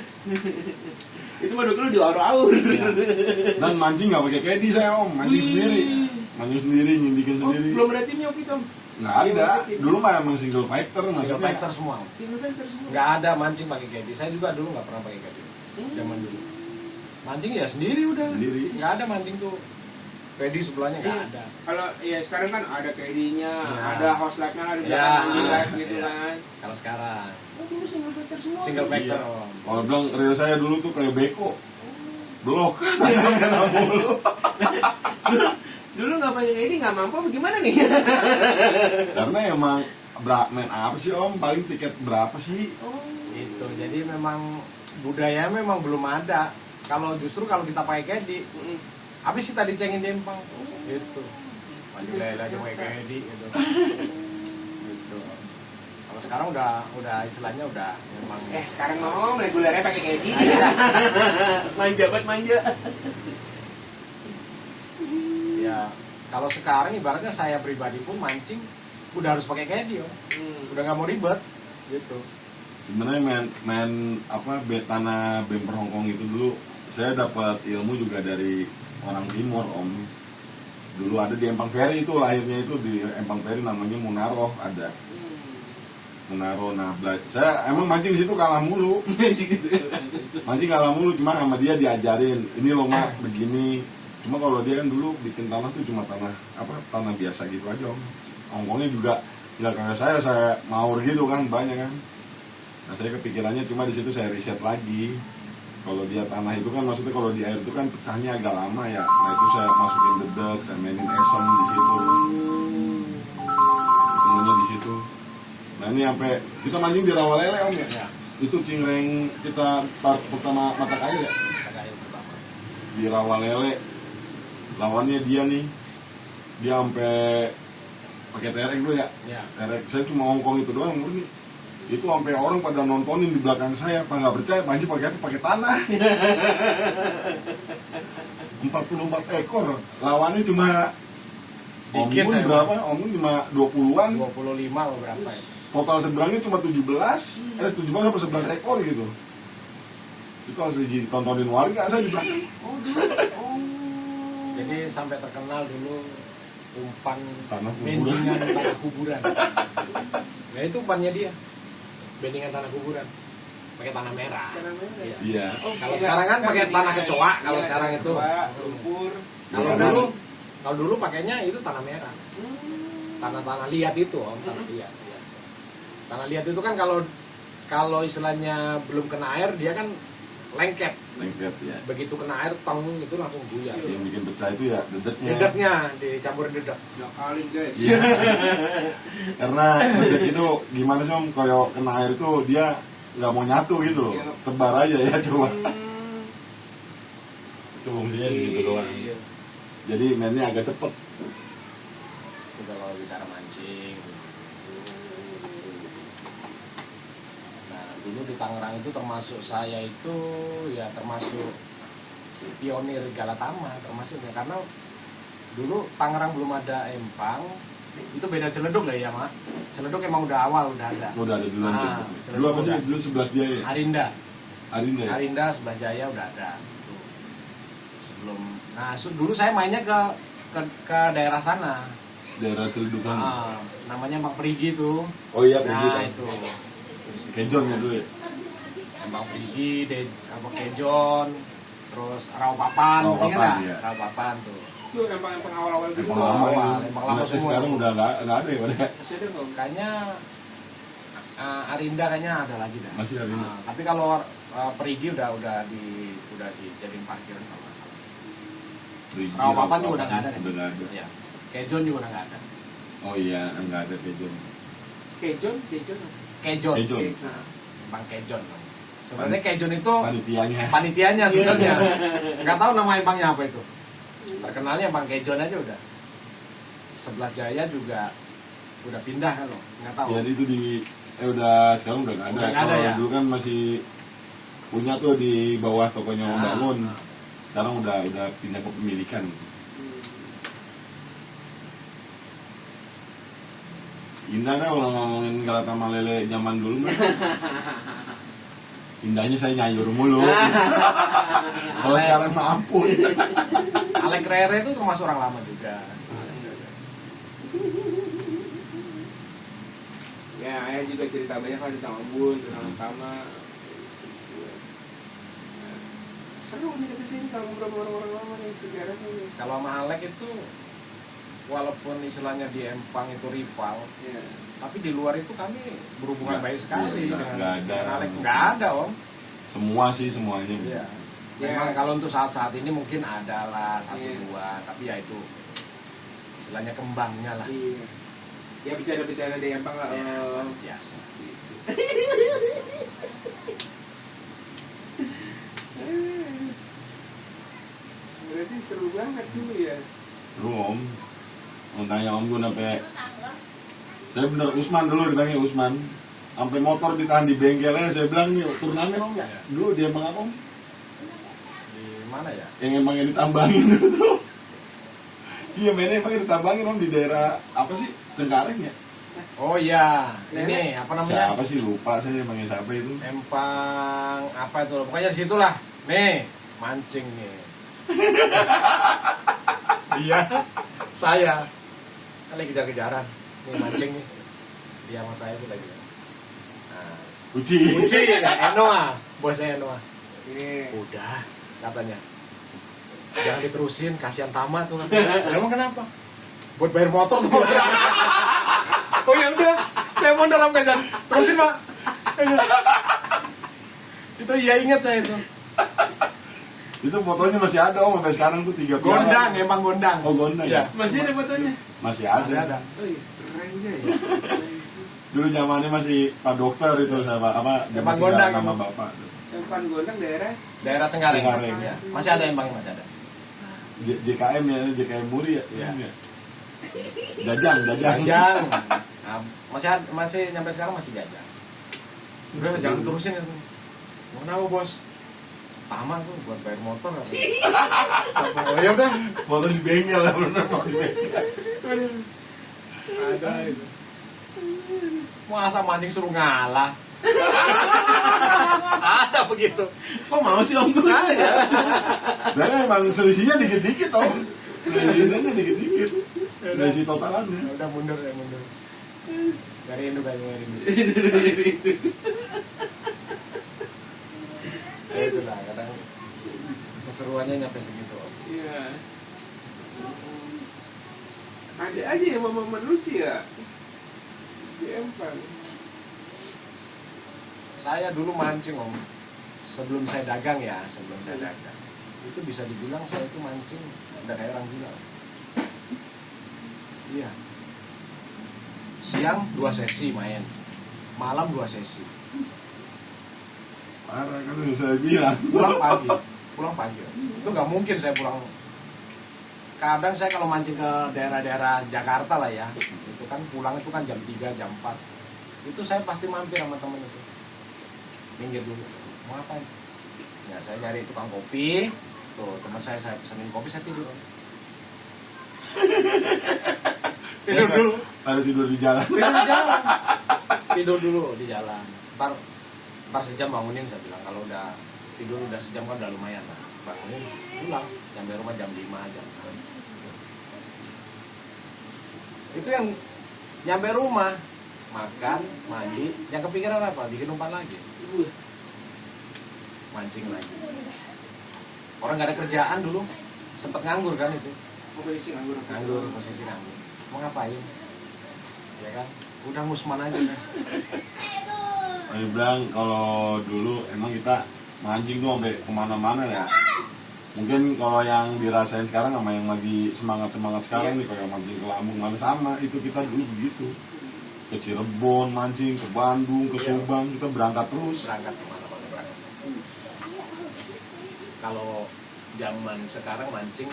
Itu mah dulu diaur-aur. Dan mancing nggak pakai caddy saya om, mancing Wih. sendiri, mancing sendiri, nyindikin Oh, sendiri. belum ada timnya waktu itu Om? Nggak ada. Dulu mah emang single fighter single maksudnya. fighter semua. Single fighter semua. Nggak ada mancing pakai caddy. Saya juga dulu nggak pernah pakai caddy. Zaman dulu. Mancing ya sendiri udah. Sendiri. Nggak ada mancing tuh. Caddy sebelahnya nggak Iya. ada. Kalau ya sekarang kan ada KD-nya, Ya. ada host light-nya, ada Ya. live gitu Ya. kan. Kalau sekarang Oh, dulu single fighter semua. single fighter Iya. om. Kalau bilang reel saya dulu tuh kayak beko, blok, merah mulu. Dulu nggak pakai KD, nggak mampu apa gimana nih? Karena emang main apa sih om? Paling tiket berapa sih? Oh. Itu jadi memang budaya memang belum ada. Kalau justru kalau kita pakai caddy, Mm-mm. habis kita dicengin di empang. Gitu. Maju lagi pakai caddy gitu. Gitu. Kalau sekarang udah istilahnya udah memang Sekarang mau regulernya pakai KD. Manja banget manja. ya kalau sekarang ibaratnya saya pribadi pun mancing udah harus pakai caddy om. Udah nggak mau ribet gitu. Sebenarnya main tanah bemper Hongkong itu dulu saya dapat ilmu juga dari orang timur om. Dulu ada di Empang Ferry, itu lahirnya itu di Empang Ferry, namanya Munaro ada. Munaro, nah saya emang mancing di situ kalah mulu. Mancing kalah mulu, cuma sama dia diajarin ini loh mak begini. Cuma kalau dia kan dulu bikin tanah tuh cuma tanah biasa gitu aja om. Hongkongnya juga nggak kayak saya maur gitu kan banyak kan. Nah saya kepikirannya cuma di situ saya riset lagi. Kalau dia tanah itu kan maksudnya kalau di air itu kan pecahnya agak lama ya. Nah itu saya masukin dedek, saya mainin esem di situ. Ketemunya di situ. Nah ini sampai kita mancing di rawa lele om ya. Ya. Itu cingreng kita pertama mata kayu ya. Kata yang pertama. Di rawa lele. Lawannya dia nih. Dia sampai pakai terek dulu ya. Ya. Terek saya cuma Hongkong itu doang murni. Itu sampai orang pada nontonin di belakang saya, apa nggak percaya mancing pakai tanah. 44 ekor, lawannya cuma Sedikit Om Gun saya. berapa? Om Gun cuma 20-an. 25 atau berapa ya? Total seberangnya cuma 17 atau 11 ekor gitu. Itu harus ditontonin warga saya di belakang. Oh dulu. Oh. Jadi sampai terkenal dulu umpan Tanah kuburan. bendingan tanah kuburan. Nah itu umpannya dia. Bendingan tanah kuburan. Pakai tanah merah. Tanah merah. Iya. Iya. Oh, Kalau iya. sekarang kan pakai tanah kecoa, kalau Iya, sekarang itu. kecoa, lumpur. Kalau Iya. dulu pakainya itu tanah merah. Tanah liat itu, om, tanah liat. Iya. Tanah liat itu kan kalau istilahnya belum kena air dia kan lengket. Lengket ya. Begitu kena air tong itu langsung buyar. Yang bikin pecah itu ya dedeknya. Dedeknya dicampurin dedek. Kali guys. Iya. Karena dedek itu gimana sih om, kalau kena air itu dia nggak mau nyatu gitu loh. Iya. Tebar aja ya coba. Hmm. Itu fungsinya di situ doang. Iya. Jadi mainnya agak cepet. Itu kalau bicara mancing. Nah, dulu di Tangerang itu termasuk saya itu ya termasuk pionir Galatama termasuknya karena dulu Tangerang belum ada empang, itu beda Celeduk lah ya mak. Celeduk emang udah awal udah ada. Udah ada duluan. Ah, Dulu apa sih? udah. Dulu 11 Jaya. Arinda, Arinda ya? Arinda 11 Jaya udah ada. Tuh. Sebelum, nah dulu saya mainnya ke daerah sana. Daerah Celedukan. Namanya Bang Perigi tuh. Oh iya, pergi Nah kan. itu. Kejon ya dulu ya. Bang Perigi, Kejon, terus Rawapapan, Rawapapan, ingat nggak? iya. Rawapapan tuh. tuh empang awal-awal gitu. Empang lama awal, ini. empang lama Tapi semua. sekarang udah nggak ada ya udah. Masih ada nggak? Kayaknya Arinda kayaknya ada lagi dah. Masih ada ini. Tapi kalau Perigi udah dijadiin parkiran kalau nggak salah. Rawa-papan juga udah nggak ada kan? Udah nggak ada. Iya. Kejon juga udah nggak ada. Oh iya, nggak ada kejon. Kejon. Kejon. Kejon. Nah, Empang Kejon. Sebenarnya Kejon itu Panitianya. panitianya sebenarnya. Nggak tahu nama empangnya apa itu. Terkenalnya Empang Kejon aja udah. 11 Jaya juga udah pindah kan loh. Nggak tahu. Jadi itu udah sekarang udah nggak ada. Udah nggak ada Kalau ya? dulu kan masih punya tuh di bawah tokonya Om Bangun. Sekarang udah pindah kepemilikan. Indah kan kalau ngomongin Galata Malele zaman dulu mah. Indahnya saya nyayur mulu. Kalau sekarang mah ampun. Alek Rere itu termasuk orang lama juga. ya, ayah juga cerita banyak kan tentang Ombun, tentang Tama. Seru nih kita sini kalau ngobrol sama orang-orang lama nih sejarah nih. Kalau sama Alek itu walaupun istilahnya di Empang itu rival, Ya. tapi di luar itu kami berhubungan Nggak, baik sekali nggak, dengan nggak ada. dengan Alek. Nggak ada Om. Semua sih semuanya. Iya. Ya. Memang kalau untuk saat-saat ini mungkin ada lah satu Iya. dua, tapi ya itu istilahnya kembangnya lah. Iya. Ya bicara-bicara di Empang lah. Ya, biasa. Berarti seru banget dulu ya. Lu Om, mau tanya Om gue sampai saya bener Usman dulu dipanggil Usman, sampai motor ditahan di bengkelnya. Saya bilang nih turnamen Om ya. Dulu dia emang apa Om? Di mana ya? Yang emangnya ditambangin dulu. Iya mainnya emangnya ditambangin Om di daerah apa sih Cengkareng ya? Oh iya, ini apa namanya? Siapa sih lupa saya emangnya siapa itu? Empang apa itu? Pokoknya di situlah. Nih, mancing nih. Iya, saya kan lagi kejar-kejaran. Nih mancing nih. Dia sama saya itu lagi. Nah, Uci. Uci, Enoa, bosnya Enoa. Ini Udah, katanya. Jangan diterusin, kasihan Tama tuh. Emang kenapa? Buat bayar motor tuh. Oh ya udah, saya mau dalam kejar. Terusin Pak. Itu iya ingat saya itu. Itu fotonya masih ada Om sampai sekarang tuh 3 piala. Gondang, emang gondang. Oh gondang Iya. ya? masih ada fotonya. Masih ada. Masih ada. Oh iya, keren ya. Dulu zamannya masih Pak Dokter itu sama apa? dia Empang masih gondang jalan sama itu. bapak. Empang Gondang daerah Daerah Cengkareng. Cengkareng. Ya. Masih ada empangnya, masih ada. JKM ya, JKM Muri ya. Iya. Sini ya? Jajang. Jajang. Nah, masih nyampe sekarang masih jajang. Udah jangan terusin itu. Mau kenapa bos? Tama tuh buat bayar motor. Oh ya udah. Foto di bengkel lah bener mau di bengkel. Ada itu. Mau asal mancing suruh ngalah. Ada begitu. kok mau sih Om Gun? Dan emang selisihnya dikit-dikit Om. Selisihnya dikit-dikit. Selisih totalannya. Ya udah mundur ya mundur. Dari Indo dari Indo. Ya itulah kadang keseruannya nyampe segitu. Iya. Ada aja yang momen lucu ya di Empang. Saya dulu mancing Om. Sebelum saya dagang ya, itu bisa dibilang saya itu mancing udah kayak orang gila. Iya. Siang 2 sesi main, malam 2 sesi. Parah kan udah saya bilang. Pulang pagi. Itu nggak mungkin saya pulang. Kadang saya kalau mancing ke daerah-daerah Jakarta lah ya, itu kan pulang itu kan jam 3, jam 4. Itu saya pasti mampir sama temen itu. Minggir dulu. Mau ngapain? Ya saya nyari tukang kopi. Tuh teman saya pesenin kopi, saya tidur. Tidur dulu. Ada tidur di jalan. Tidur dulu di jalan. Ntar sejam bangunin, saya bilang. Kalau udah tidur udah sejam kan udah lumayan lah. Bangunin, pulang. Sampai rumah jam 5, jam 6. Itu yang nyampe rumah, makan, mandi, yang kepikiran apa? Bikin umpan lagi. Mancing lagi. Orang gak ada kerjaan dulu, sempet nganggur kan itu. posisi nganggur. Nganggur, posisi nganggur. Mau ngapain? Ya kan? Udah musman aja deh. Saya bilang kalau dulu emang kita mancing tuh sampai kemana-mana ya. Mungkin kalau yang dirasain sekarang sama yang lagi semangat sekarang nih, kayak mancing ke Lampung mana sama, itu kita dulu begitu. Ke Cirebon mancing, ke Bandung, ke Subang, kita berangkat terus. Berangkat kemana-mana berangkat. Kalau zaman sekarang mancing,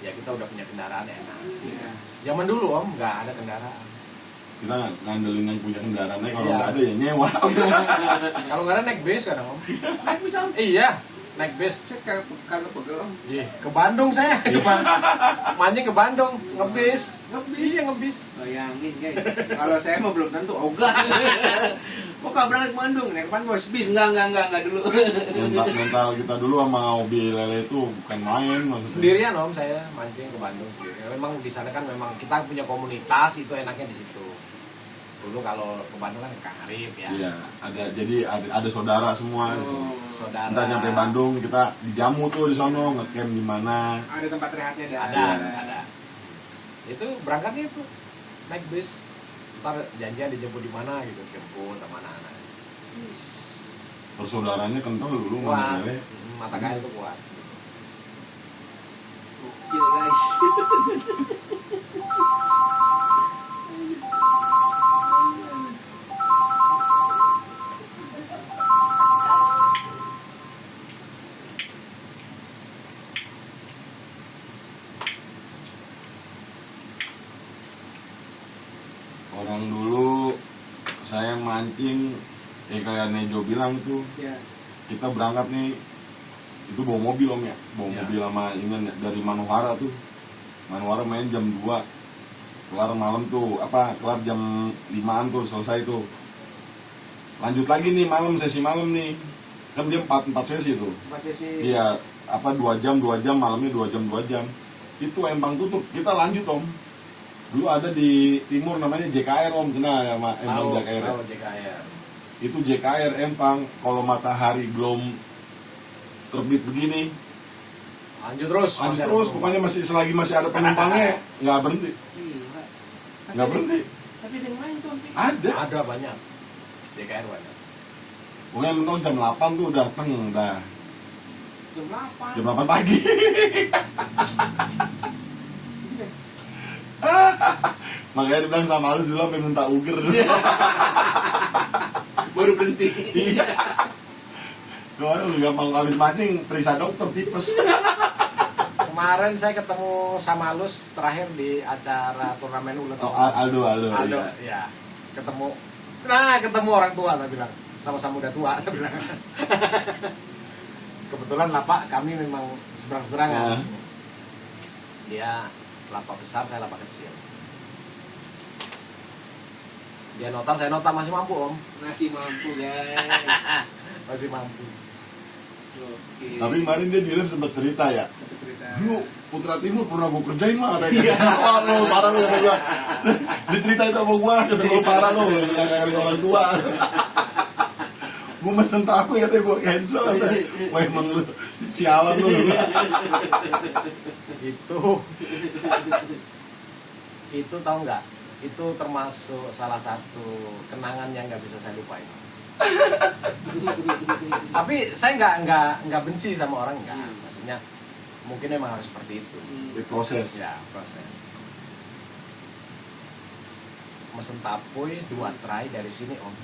ya kita udah punya kendaraan enak. Iya. Zaman dulu Om nggak ada kendaraan. Kita ngandelin yang punya kendaraannya, kalau Iya. nggak ada ya nyewa. Kalau nggak ada naik bis kan Om? Naik bisa. Iya, naik bis. Saya kagak pegel Om. Iya, ke Bandung saya. Mancing ke Bandung, ngebis. Iya ngebis. Bayangin guys, kalau saya mah belum tentu ogah. Kok gak berangkat ke Bandung? Naik kapan bos? Bis? Enggak dulu. Mental kita dulu sama hobi lele itu bukan main maksudnya. Sendirian Om saya mancing ke Bandung. Ya, memang di sana kan memang kita punya komunitas, itu enaknya di situ. Dulu kalau ke Bandung kan karib ya. Iya, ada saudara semua. Oh, Saudara. Kita nyampe Bandung, kita dijamu tuh di sono, ngecamp di mana. ada tempat rehatnya dah. Ada. Itu berangkatnya itu naik bis. Ntar janjian dijemput di mana gitu, jemput sama anak-anak. Persaudaranya kental dulu Kuat, mana lele. mata kail itu kuat. Gokil guys. Orang dulu saya mancing, kayak Nejo bilang tuh, Ya. kita berangkat nih, itu bawa mobil Om ya, bawa Ya. mobil sama ini dari Manohara tuh. Manohara main jam 2, kelar malam tuh, kelar jam 5-an tuh selesai tuh. Lanjut lagi nih malam, sesi malam nih, kan dia 4 sesi tuh. Masih sih. Iya, 2 jam, malamnya 2 jam. Itu empang tutup, kita lanjut Om. Dulu ada di timur namanya JKR Om, kenal ya sama empang JKR? Tahu JKR. Itu JKR empang, kalau matahari belum terbit begini, Lanjut terus. lanjut masih ada terus, penumpang. pokoknya selagi masih ada penumpangnya, nggak berhenti, Iya. nggak berhenti. Tapi ada yang main tuh. Om. Ada. Ada banyak. JKR banyak. Pokoknya mentok jam 8 tuh datang, udah Jam 8. jam 8 pagi. Makanya dibilang sama Alus dulu sampai minta uger. Baru berhenti. Iya. Kemarin lu gampang habis mancing, periksa dokter tipes. Kemarin saya ketemu sama Alus terakhir di acara turnamen ulet. Oh, Aldo, Aldo, iya. ya. Ketemu orang tua, saya bilang. Sama-sama udah tua, saya bilang. Kebetulan lapak kami memang seberang-seberangan. Dia lapak besar, saya lapak kecil. Dia notar, saya notar, masih mampu Om. Masih mampu guys. Masih mampu. Oke. Tapi kemarin dia di live sempat cerita ya. Satu cerita. Dulu Putra Timur pernah gue kerjain mah katanya. Wah lo parah lo kata gue. Dicerita itu sama gue, kata gue parah lo, yang kayak orang tua. Gue mesen tahu katanya gue cancel katanya. Wah emang lu sialan lo. Itu tahu nggak? Itu termasuk salah satu kenangan yang nggak bisa saya lupain. Tapi saya nggak benci sama orang, nggak. Maksudnya mungkin memang harus seperti itu. Di proses. Ya, proses. Mesen tapoy 2 tray dari sini Om.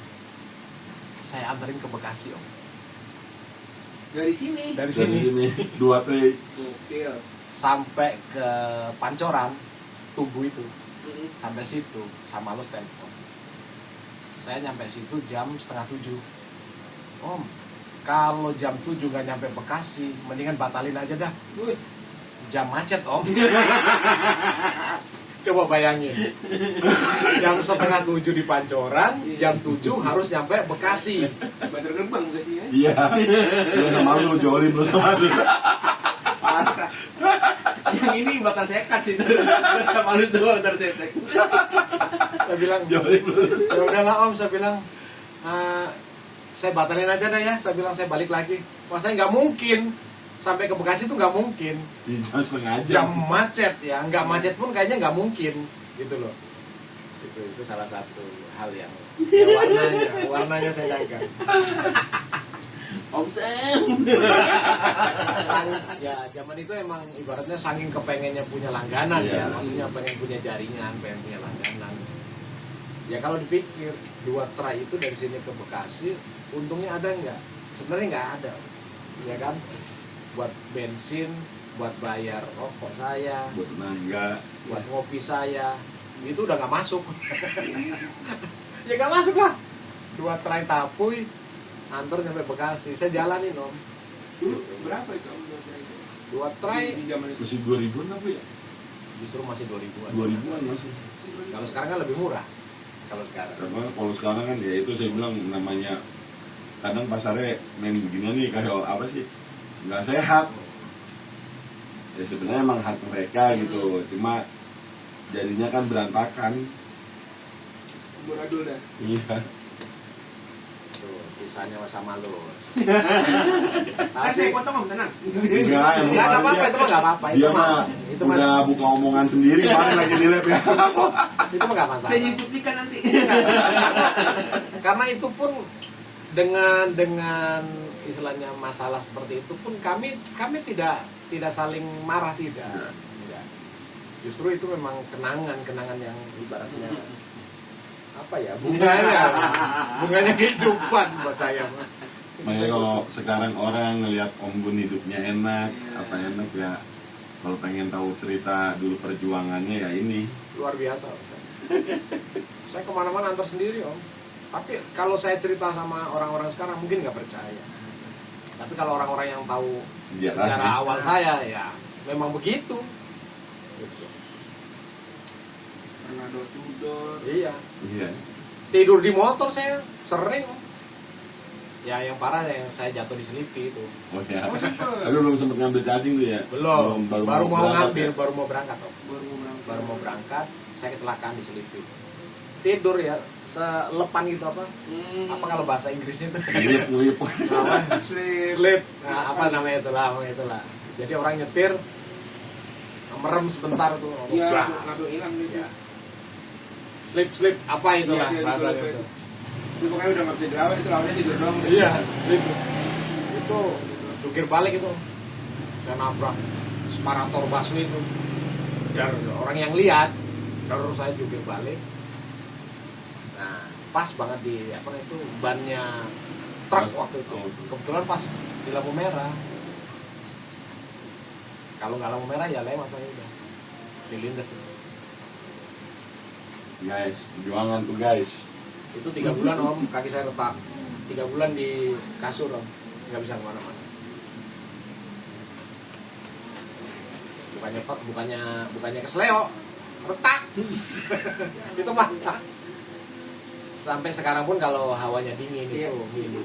Saya anterin ke Bekasi Om. Dari sini. Dari Dari sini sini 2 tray. Gokil. sampai ke Pancoran, Tugu itu. Mm-mm. Sampai situ sama Alus telepon. Saya nyampe situ jam 6:30. Om, kalau jam 7 nggak nyampe Bekasi, mendingan batalin aja dah. Wih. Jam macet Om. Coba bayangin. Jam 6:30 di Pancoran, jam 7 harus nyampe Bekasi. Bantar gerbang gak sih ya? Iya. Lu sama lu jolim lu sama lu. Parah. Yang ini bakal saya cut sih. Bukan sama lu doang ntar saya cut. Saya bilang, Jolim lu. ya udahlah Om, saya bilang, saya batalin aja deh ya. Saya bilang saya balik lagi. Wah saya nggak mungkin. sampai ke Bekasi itu nggak mungkin. Di jam setengah Jam jam. macet ya, nggak macet pun kayaknya nggak mungkin gitu loh. Itu salah satu hal yang ya warnanya saya jaga. Om Sam. Ya zaman itu emang ibaratnya saking kepengennya punya langganan Iya. ya, maksudnya pengen punya jaringan, pengen punya langganan. Ya kalau dipikir 2 tray itu dari sini ke Bekasi, untungnya ada nggak? Sebenarnya nggak ada, ya kan? Buat bensin, buat bayar rokok saya, Buat tenaga. buat ngopi saya, itu udah nggak masuk. Ya nggak masuk lah. 2 tray tapuy, antar sampai Bekasi, saya jalanin om. Dulu berapa itu Om? 2 tray Di zaman itu. Masih 2000-an apa ya? justru masih 2000-an. 2000-an masih. Kalau sekarang kan lebih murah. Kalau sekarang. Karena kalau sekarang kan ya itu saya bilang namanya kadang pasarnya main begini nih kayak apa sih, nggak sehat. Ya sebenarnya emang hak mereka gitu, cuma jadinya kan berantakan. Buradul dah. Iya. Tuh, kisahnya sama Lus. Kan saya potong Om, tenang. Enggak, emang Nggak apa-apa, dia- itu mah nggak apa-apa. Dia mah itu mah udah buka omongan sendiri kemarin lagi di lab ya. itu mah nggak masalah. Saya jadi cuplikan nanti. Karena itu pun dengan istilahnya masalah seperti itu pun kami tidak saling marah, tidak. Tidak. Justru itu memang kenangan yang ibaratnya apa ya, bunganya kehidupan buat saya. Makanya kalau sekarang orang ngelihat Om Gun hidupnya enak, apa enak ya, kalau pengen tahu cerita dulu perjuangannya ya ini. Luar biasa. Saya kemana-mana antar sendiri om. Tapi kalau saya cerita sama orang-orang sekarang mungkin nggak percaya. Tapi kalau orang-orang yang tahu sejarah awal saya ya memang begitu. Gitu. Pernah door to door. Iya. Iya. Tidur di motor saya sering om. Ya yang parah yang saya jatuh di Selipi itu. Oh ya. Oh, sempet. Tapi belum sempat ngambil cacing tuh ya. Belum. Baru mau berangkat ngambil, ya? baru mau berangkat om. Baru mau berangkat, saya kecelakaan di Selipi. Tidur ya, selepan gitu apa? Apa kalau bahasa Inggrisnya itu? Ngelip. Sleep. Nah, apa namanya itulah. Jadi orang nyetir merem sebentar tuh. Iya, Blah. langsung hilang gitu. Ya. Sleep apa itulah Iya, bahasa sleep. itu. Itu pokoknya udah nggak bisa dirawat, itu lawannya tidur doang. Iya, sleep. Itu jungkir balik itu. Saya nabrak separator busway itu. Dan orang yang lihat, terus saya jungkir balik. Nah, pas banget di apa itu bannya truk waktu itu. Kebetulan pas di lampu merah. Kalau nggak lampu merah ya lewat saya udah dilindas. Guys, perjuangan tuh guys. Itu 3 bulan om, kaki saya retak. 3 bulan di kasur om, nggak bisa kemana-mana. Bukannya kesleo, retak. Itu mantap. Sampai sekarang pun kalau hawanya dingin Iya. itu ngilu.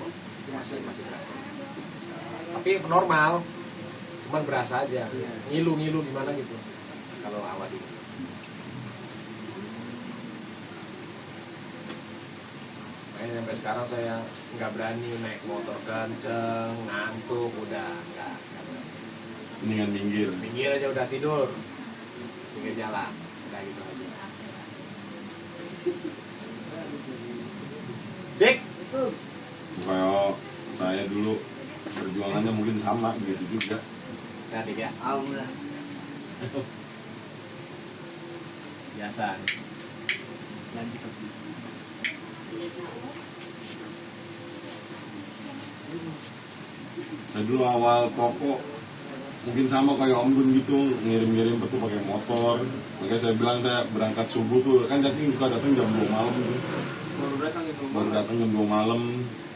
Masih berasa. Tapi normal, cuman berasa aja. Iya. Ngilu gimana gitu. Kalau hawa dingin. Makanya sampai sekarang saya nggak berani naik motor kenceng, ngantuk, udah nggak berani. Mendingan minggir. Pinggir aja udah tidur, pinggir jalan, udah gitu aja. Dik, Kalau saya dulu perjuangannya mungkin sama begitu juga. saya dik ya. Alhamdulillah. Biasa. Lanjut. Saya dulu awal toko mungkin sama kayak Om Gun gitu, ngirim-ngirim tuh pakai motor. Makanya saya bilang saya berangkat subuh tuh, kan cacing suka datang jam 2 malam tuh. Baru datang itu. Baru datang jam 2 malam,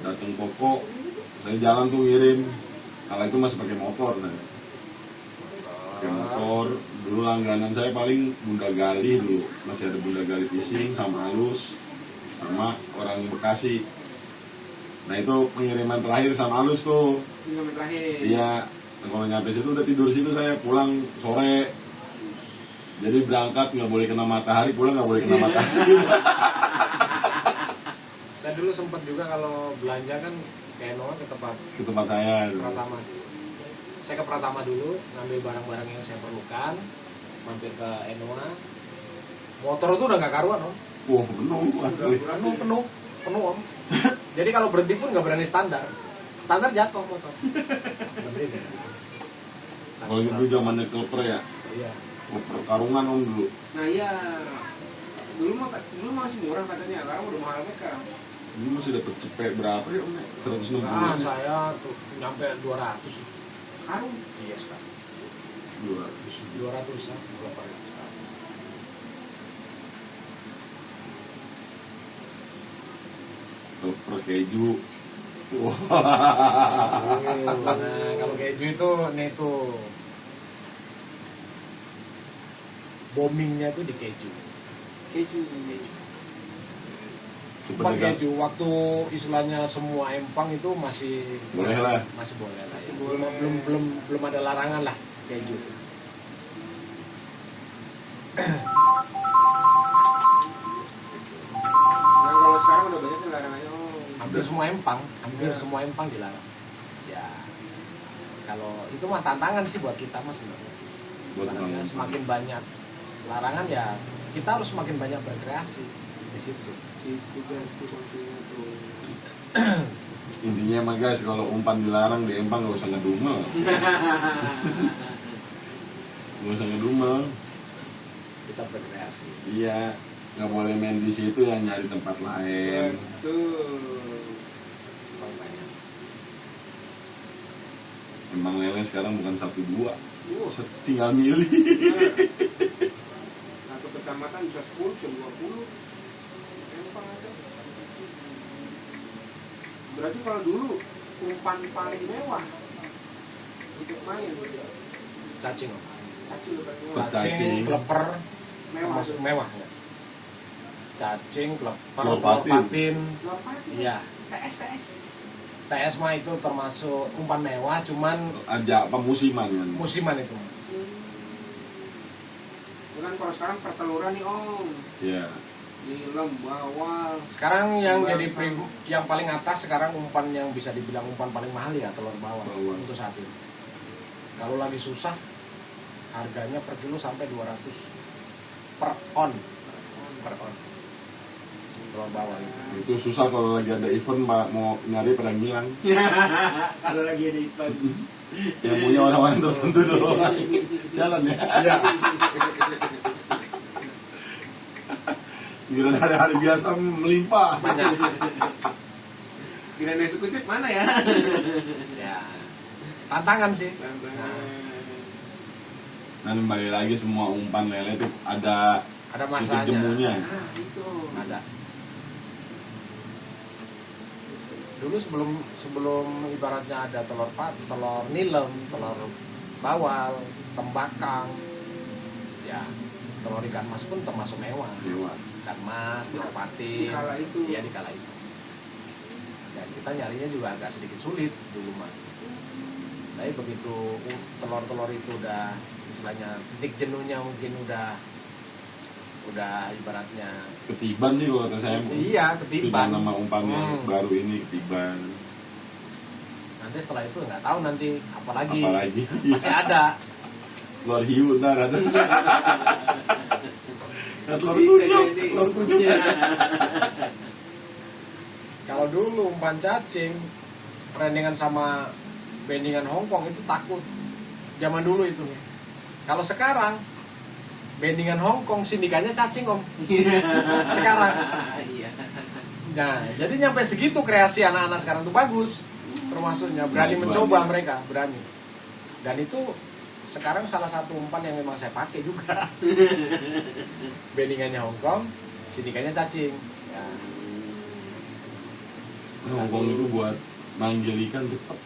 datang toko, saya jalan tuh ngirim. Kalau itu masih pakai motor saya. Pakai motor, dulu langganan saya paling Bunda Gali dulu, masih ada Bunda Gali Fishing sama Alus, sama orang Bekasi. Nah itu pengiriman terakhir sama Alus tuh. Ini terakhir. Iya, kalau nyampe situ udah tidur situ, saya pulang sore. Jadi berangkat nggak boleh kena matahari, pulang nggak boleh kena matahari. Saya dulu sempat juga kalau belanja kan kayak Noah ke tempat Ke tempat saya. Pratama. saya ke Pratama dulu, ngambil barang-barang yang saya perlukan, mampir ke Enoa. Motor itu udah nggak karuan om. Wah, penuh asli. Penuh om. Jadi kalau berhenti pun nggak berani standar jatuh motor. Berhenti. Kalau itu zamannya Kelper ya, Iya. pertarungan om dulu. Nah iya, dulu masih murah katanya, sekarang udah mahal banget sekarang. Ini masih dapat cepet berapa ya om? 160 Ah, ya? saya tuh nyampe 200. Sekarang Iya sekarang. 200. 200 ya, berapa ya sekarang? Kelper keju. Wah. Nah, kalau keju itu nih tuh boomingnya tuh di keju. keju. Cuma keju waktu istilahnya semua empang itu masih Boleh lah. masih boleh lah. Masih Belum, boleh. belum ada larangan lah keju. Nah kalau sekarang udah banyak nih larangannya. Hampir semua empang, Ya. semua empang dilarang. Ya, kalau itu mah tantangan sih buat kita mas sebenarnya. Buat Karena kamu. semakin banyak larangan ya kita harus semakin banyak berkreasi di situ. Situ guys, tuh kuncinya tuh. Intinya mah guys, kalau umpan dilarang di empang gak usah ngedumel. Gak usah ngedumel. Kita berkreasi. Iya, nggak boleh main di situ, yang nyari tempat lain. Betul. Makanya. Empang lele sekarang bukan 1-2, tinggal milih. Satu kecamatan bisa 10, bisa 20. Empang aja. Berarti kalau dulu umpan paling mewah untuk main Cacing. Om. cacing udah paling mewah. Cacing. Cacing, kleper, Mewah. termasuk mewah ya. Cacing, kleper, Telur telur patin. patin. Telur patin. Iya. TS. TS mah itu termasuk umpan mewah, cuman Aja apa musiman kan? musiman itu. Itu kan kalau sekarang perteluran nih om. Iya. Nilem, bawal. Sekarang yang Umpan jadi bawal. yang paling atas sekarang umpan yang bisa dibilang umpan paling mahal ya telur bawal Bawal. untuk saat ini. Kalau lagi susah harganya per kilo sampai 200 per on. Telur bawal itu. Itu susah kalau lagi ada event mau nyari pada ngilang. Kalau lagi ada event. Yang punya orang-orang tertentu doang. Jalan ya. Iya. Gila hari-hari biasa melimpah. Banyak. Kira eksekutif mana ya? Ya. Tantangan sih. Nah, kembali lagi semua umpan lele itu ada Ada titik masanya. jemunya. Nah, itu. Ada. Dulu sebelum ibaratnya ada telur nilem, telur bawal, tembakang, ya telur ikan mas pun termasuk mewah. Dewa. Ikan mas, telur patin, Di kala itu. iya di kala itu. Dan kita nyarinya juga agak sedikit sulit dulu mah. Tapi begitu telur-telur itu udah istilahnya titik jenuhnya mungkin udah ibaratnya Ketiban sih kalau kata saya. iya Ketiban ketiban. nama umpannya Hmm. baru ini ketiban. Nanti setelah itu nggak tahu nanti apalagi Apalagi masih ada. telur hiu ntar ada. Telur Bisa kunyuk, jadi. telur kunyuk. Iya. Kalau dulu umpan cacing perandingan sama bandingan Hongkong itu takut zaman dulu itu. Kalau sekarang bandingan Hongkong sindikannya cacing om. Sekarang. Iya. Nah jadi nyampe segitu kreasi anak-anak sekarang tuh bagus. Termasuknya berani Baik, mencoba berani. mereka berani. Dan itu sekarang salah satu umpan yang memang saya pakai juga. Bandingannya Hongkong, sindikannya cacing. Ya. Nah, Hongkong itu buat manggil ikan cepet.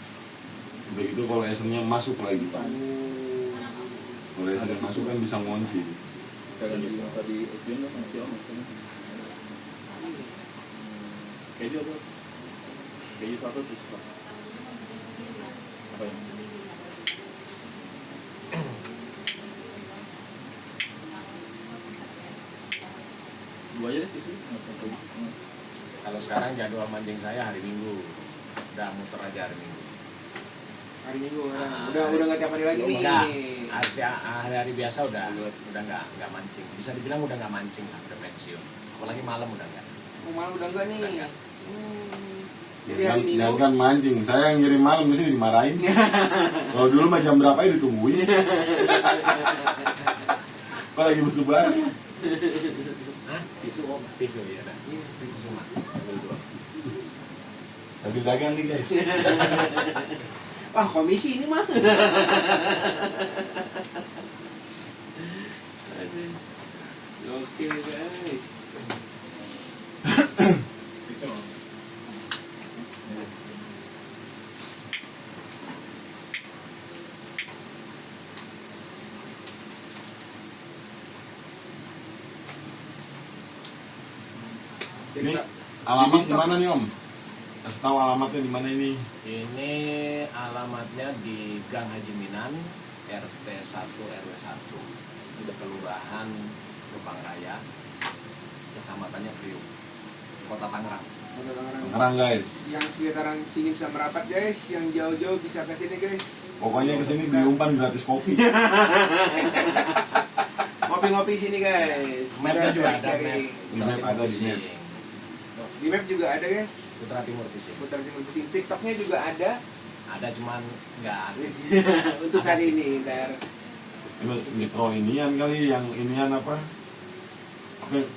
Begitu kalau esennya masuk lagi. Kalau esennya masuk kan bisa ngunci. Kalau di tadi Edwin lo masih om keju apa? Keju satu tuh apa ya? Dua aja deh itu. Kalau sekarang jadwal mancing saya hari Minggu, udah muter aja hari Minggu. Hari Minggu udah nggak tiap hari lagi nih. Udah, hari biasa udah nggak mancing. Bisa dibilang udah nggak mancing lah, udah pensiun. Apalagi malam udah nggak. Malam udah nggak nih. Udah nggak. Jadi hari Minggu. Jangan kan mancing, saya yang ngirim malam mesti dimarahin. Kalau dulu mah jam berapa ya ditungguin. Kalau lagi butuh barang. Hah? Tisu ya dah. Tisu cuma. Tapi dagang nih guys. Wah, komisi ini mah. Oke guys. Tisu. Ini alamat di mana nih Om? Kasih tahu alamatnya di mana ini? Ini alamatnya di Gang Haji Minan, RT 1 RW 1, di Kelurahan Lubang Raya, Kecamatannya Priuk, Kota Tangerang. Kota Tangerang. Tangerang guys. Yang sekitaran sini bisa merapat guys, yang jauh-jauh bisa ke sini guys. Pokoknya kesini beli umpan gratis kopi. Ngopi-ngopi sini guys. Mapnya juga ada, sharing-sharing. Di map ada, di map. Di map juga ada guys. Putra Timur Fishing. Putar Timur Fishing. TikToknya juga ada. Ada cuman nggak ada. Untuk Ada saat sih. ini ntar. Ini pro inian kali, yang inian apa? Oke.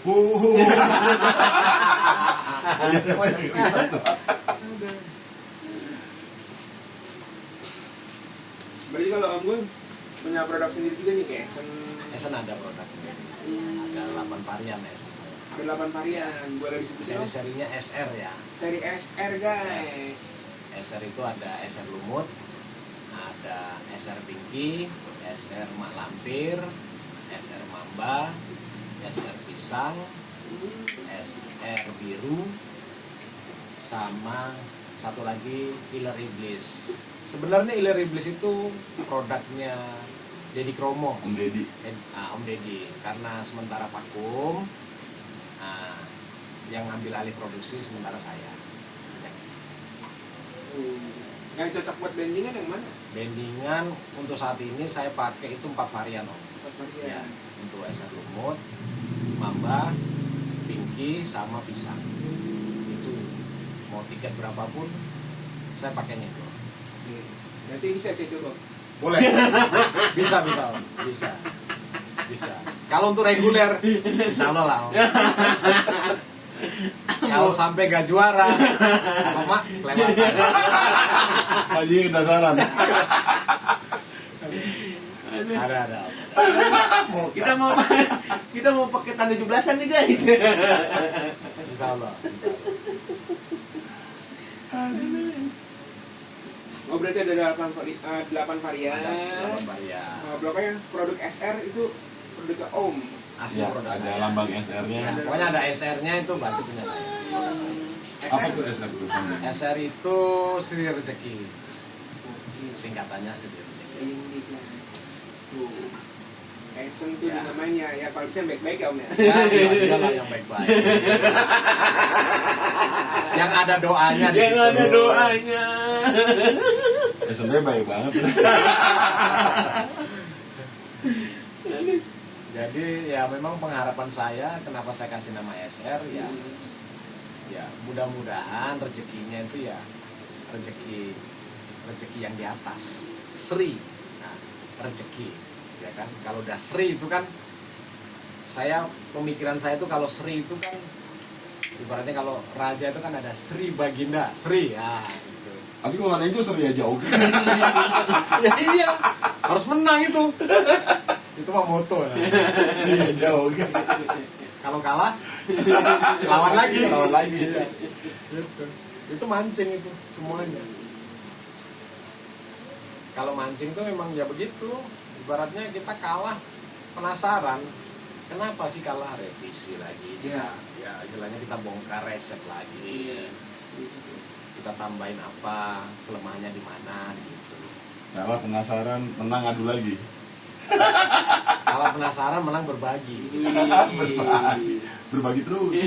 Berarti kalau Om Gun punya produk sendiri juga nih kayak Esen ada produk sendiri. Ada 8 varian Esen. ada 8 varian. Boleh disebutin dong? Seri-serinya SR ya. Seri SR guys. SR itu ada SR Lumut, ada SR Pinky, SR Mak Lampir, SR Mamba, SR Pisang, SR Biru, sama satu lagi Iler Iblis. Sebenarnya Iler Iblis itu produknya Dedi Kromo, Om Deddy. Om Deddy, karena sementara vakum, yang ambil alih produksi sementara saya. Yang cocok buat bendingan yang mana? Bendingan untuk saat ini saya pakai itu 4 varian Om. 4 varian. Ya, untuk SR Lumut, Mamba, Pinky, sama Pisang. Itu mau tiket berapapun saya pakainya itu. Oke. Nanti bisa saya coba. Boleh. Bisa Om. Bisa. Kalau untuk reguler, insya Allah lah Om. Kalau sampai gak juara, apa mak kelewatan. Haji kedasaran. Ada. Kita mau pakai tanda 17-an nih guys. Insya Allah. Oh berarti ada 8 varian. Ada 8 varian. Bloknya produk SR itu produknya Om. Asli Ya, produk ada saya. lambang SR-nya. Ya, pokoknya ada SR-nya itu berarti punya saya. Apa SR. tuh SR itu? SR itu Sri Rezeki. Singkatannya Sri Rezeki. Ini guys. Tuh. Esen tuh Ya. namanya ya kalau bisa baik-baik ya Om ya. Ya, dia lah yang baik-baik. Yang ada doanya di Yang situ. ada doanya. SR-nya baik banget. Jadi ya memang pengharapan saya kenapa saya kasih nama SR ya mudah-mudahan rezekinya itu ya rezeki yang di atas Sri. Nah, rezeki ya kan kalau udah Sri itu kan saya pemikiran saya itu kalau Sri itu kan ibaratnya kalau raja itu kan ada Sri Baginda Sri ya gitu. Tapi kalau ada itu Sri aja oke. Ya iya harus menang itu mah moto lah. Sri aja oke. Kalau kalah lawan lagi Iya. gitu. Itu mancing itu semuanya. Kalau mancing tuh memang ya begitu. Ibaratnya kita kalah penasaran. Kenapa sih kalah, revisi lagi? Iya. Ya istilahnya kita bongkar resep lagi. Kita tambahin apa, kelemahannya di mana di situ. Kalau penasaran, menang adu lagi. Kalau penasaran menang berbagi. Berbagi terus.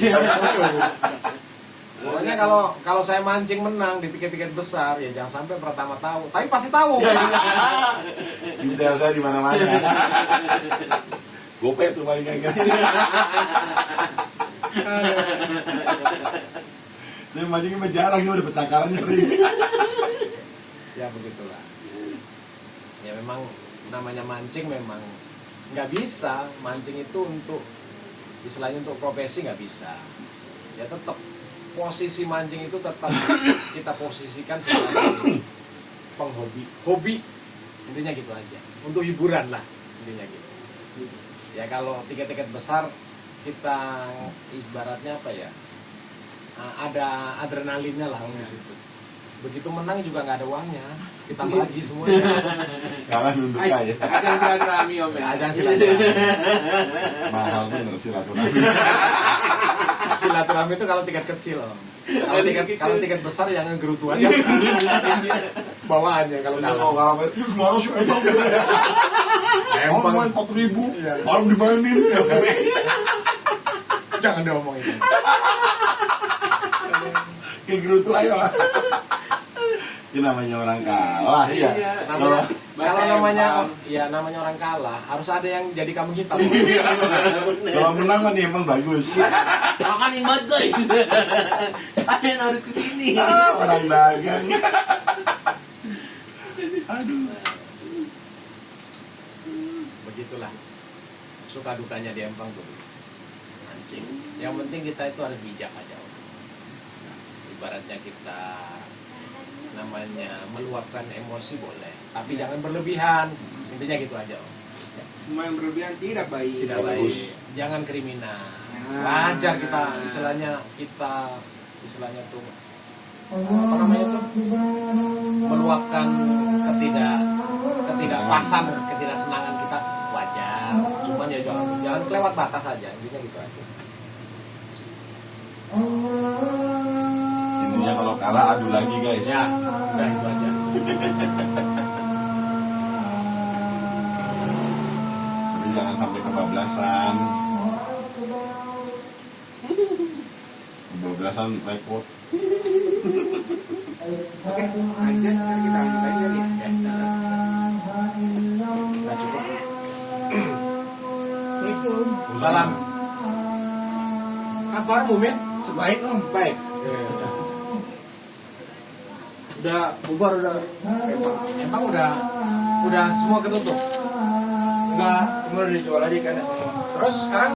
Pokoknya kalau saya mancing menang di tiket-tiket besar ya jangan sampai pertama tahu, tapi pasti tahu. Intel saya di mana-mana. Gope tuh paling kagak. Saya mancingnya mah jarang, udah petakarannya sering. Ya begitulah. Ya memang namanya mancing memang nggak bisa mancing itu untuk istilahnya untuk profesi nggak bisa. Ya tetap posisi mancing itu tetap kita posisikan sebagai hobi intinya gitu aja, untuk hiburan lah intinya gitu. Ya kalau tiket-tiket besar kita ibaratnya apa ya, ada adrenalinnya lah di situ. Begitu menang juga nggak ada uangnya, kita bagi semuanya. Karena nunduk aja. Ajang silaturahmi om ya. Ajang silaturahmi. Mahal bener silaturahmi. Silaturahmi itu kalau tiket kecil om. Kalau tiket besar yang ngegerutu aja. Bawaannya kalau Kalau kalah. kalah itu gimana sih emang gitu ya? Mau Empang. main 4.000, Iya. malam dimainin. Jangan diomongin. Kayak gerutu aja lah. Ini namanya orang kalah, iya. Iya. Kalau Kalau namanya orang kalah, harus ada yang jadi kambing hitam. kalau menang kan emang bagus. Makanin banget guys. Kalian harus kesini. Orang dagang. Aduh. Begitulah suka dukanya di Empang tuh mancing. Yang penting kita itu harus bijak aja om. Ibaratnya kita namanya meluapkan emosi boleh, tapi jangan berlebihan. Intinya gitu aja om. Semua yang berlebihan tidak baik. Tidak baik. Jangan kriminal. Wajar kita istilahnya tuh apa namanya tuh meluapkan ketidakpasan, ketidaksenangan kita wajar. Cuman ya jangan kelewat batas aja. Intinya gitu aja. Intinya kalau kalah adu lagi guys. Ya, udah itu aja. Tapi jangan sampai kebablasan. Kebablasan repot. Oke, lanjut. Kita lanjut lagi kali ya. Udah cukup. Salam. Kabar Mumin? Sebaik om. Baik. Udah bubar udah. Emang udah semua ketutup. Enggak, cuma udah dijual aja kan. Terus sekarang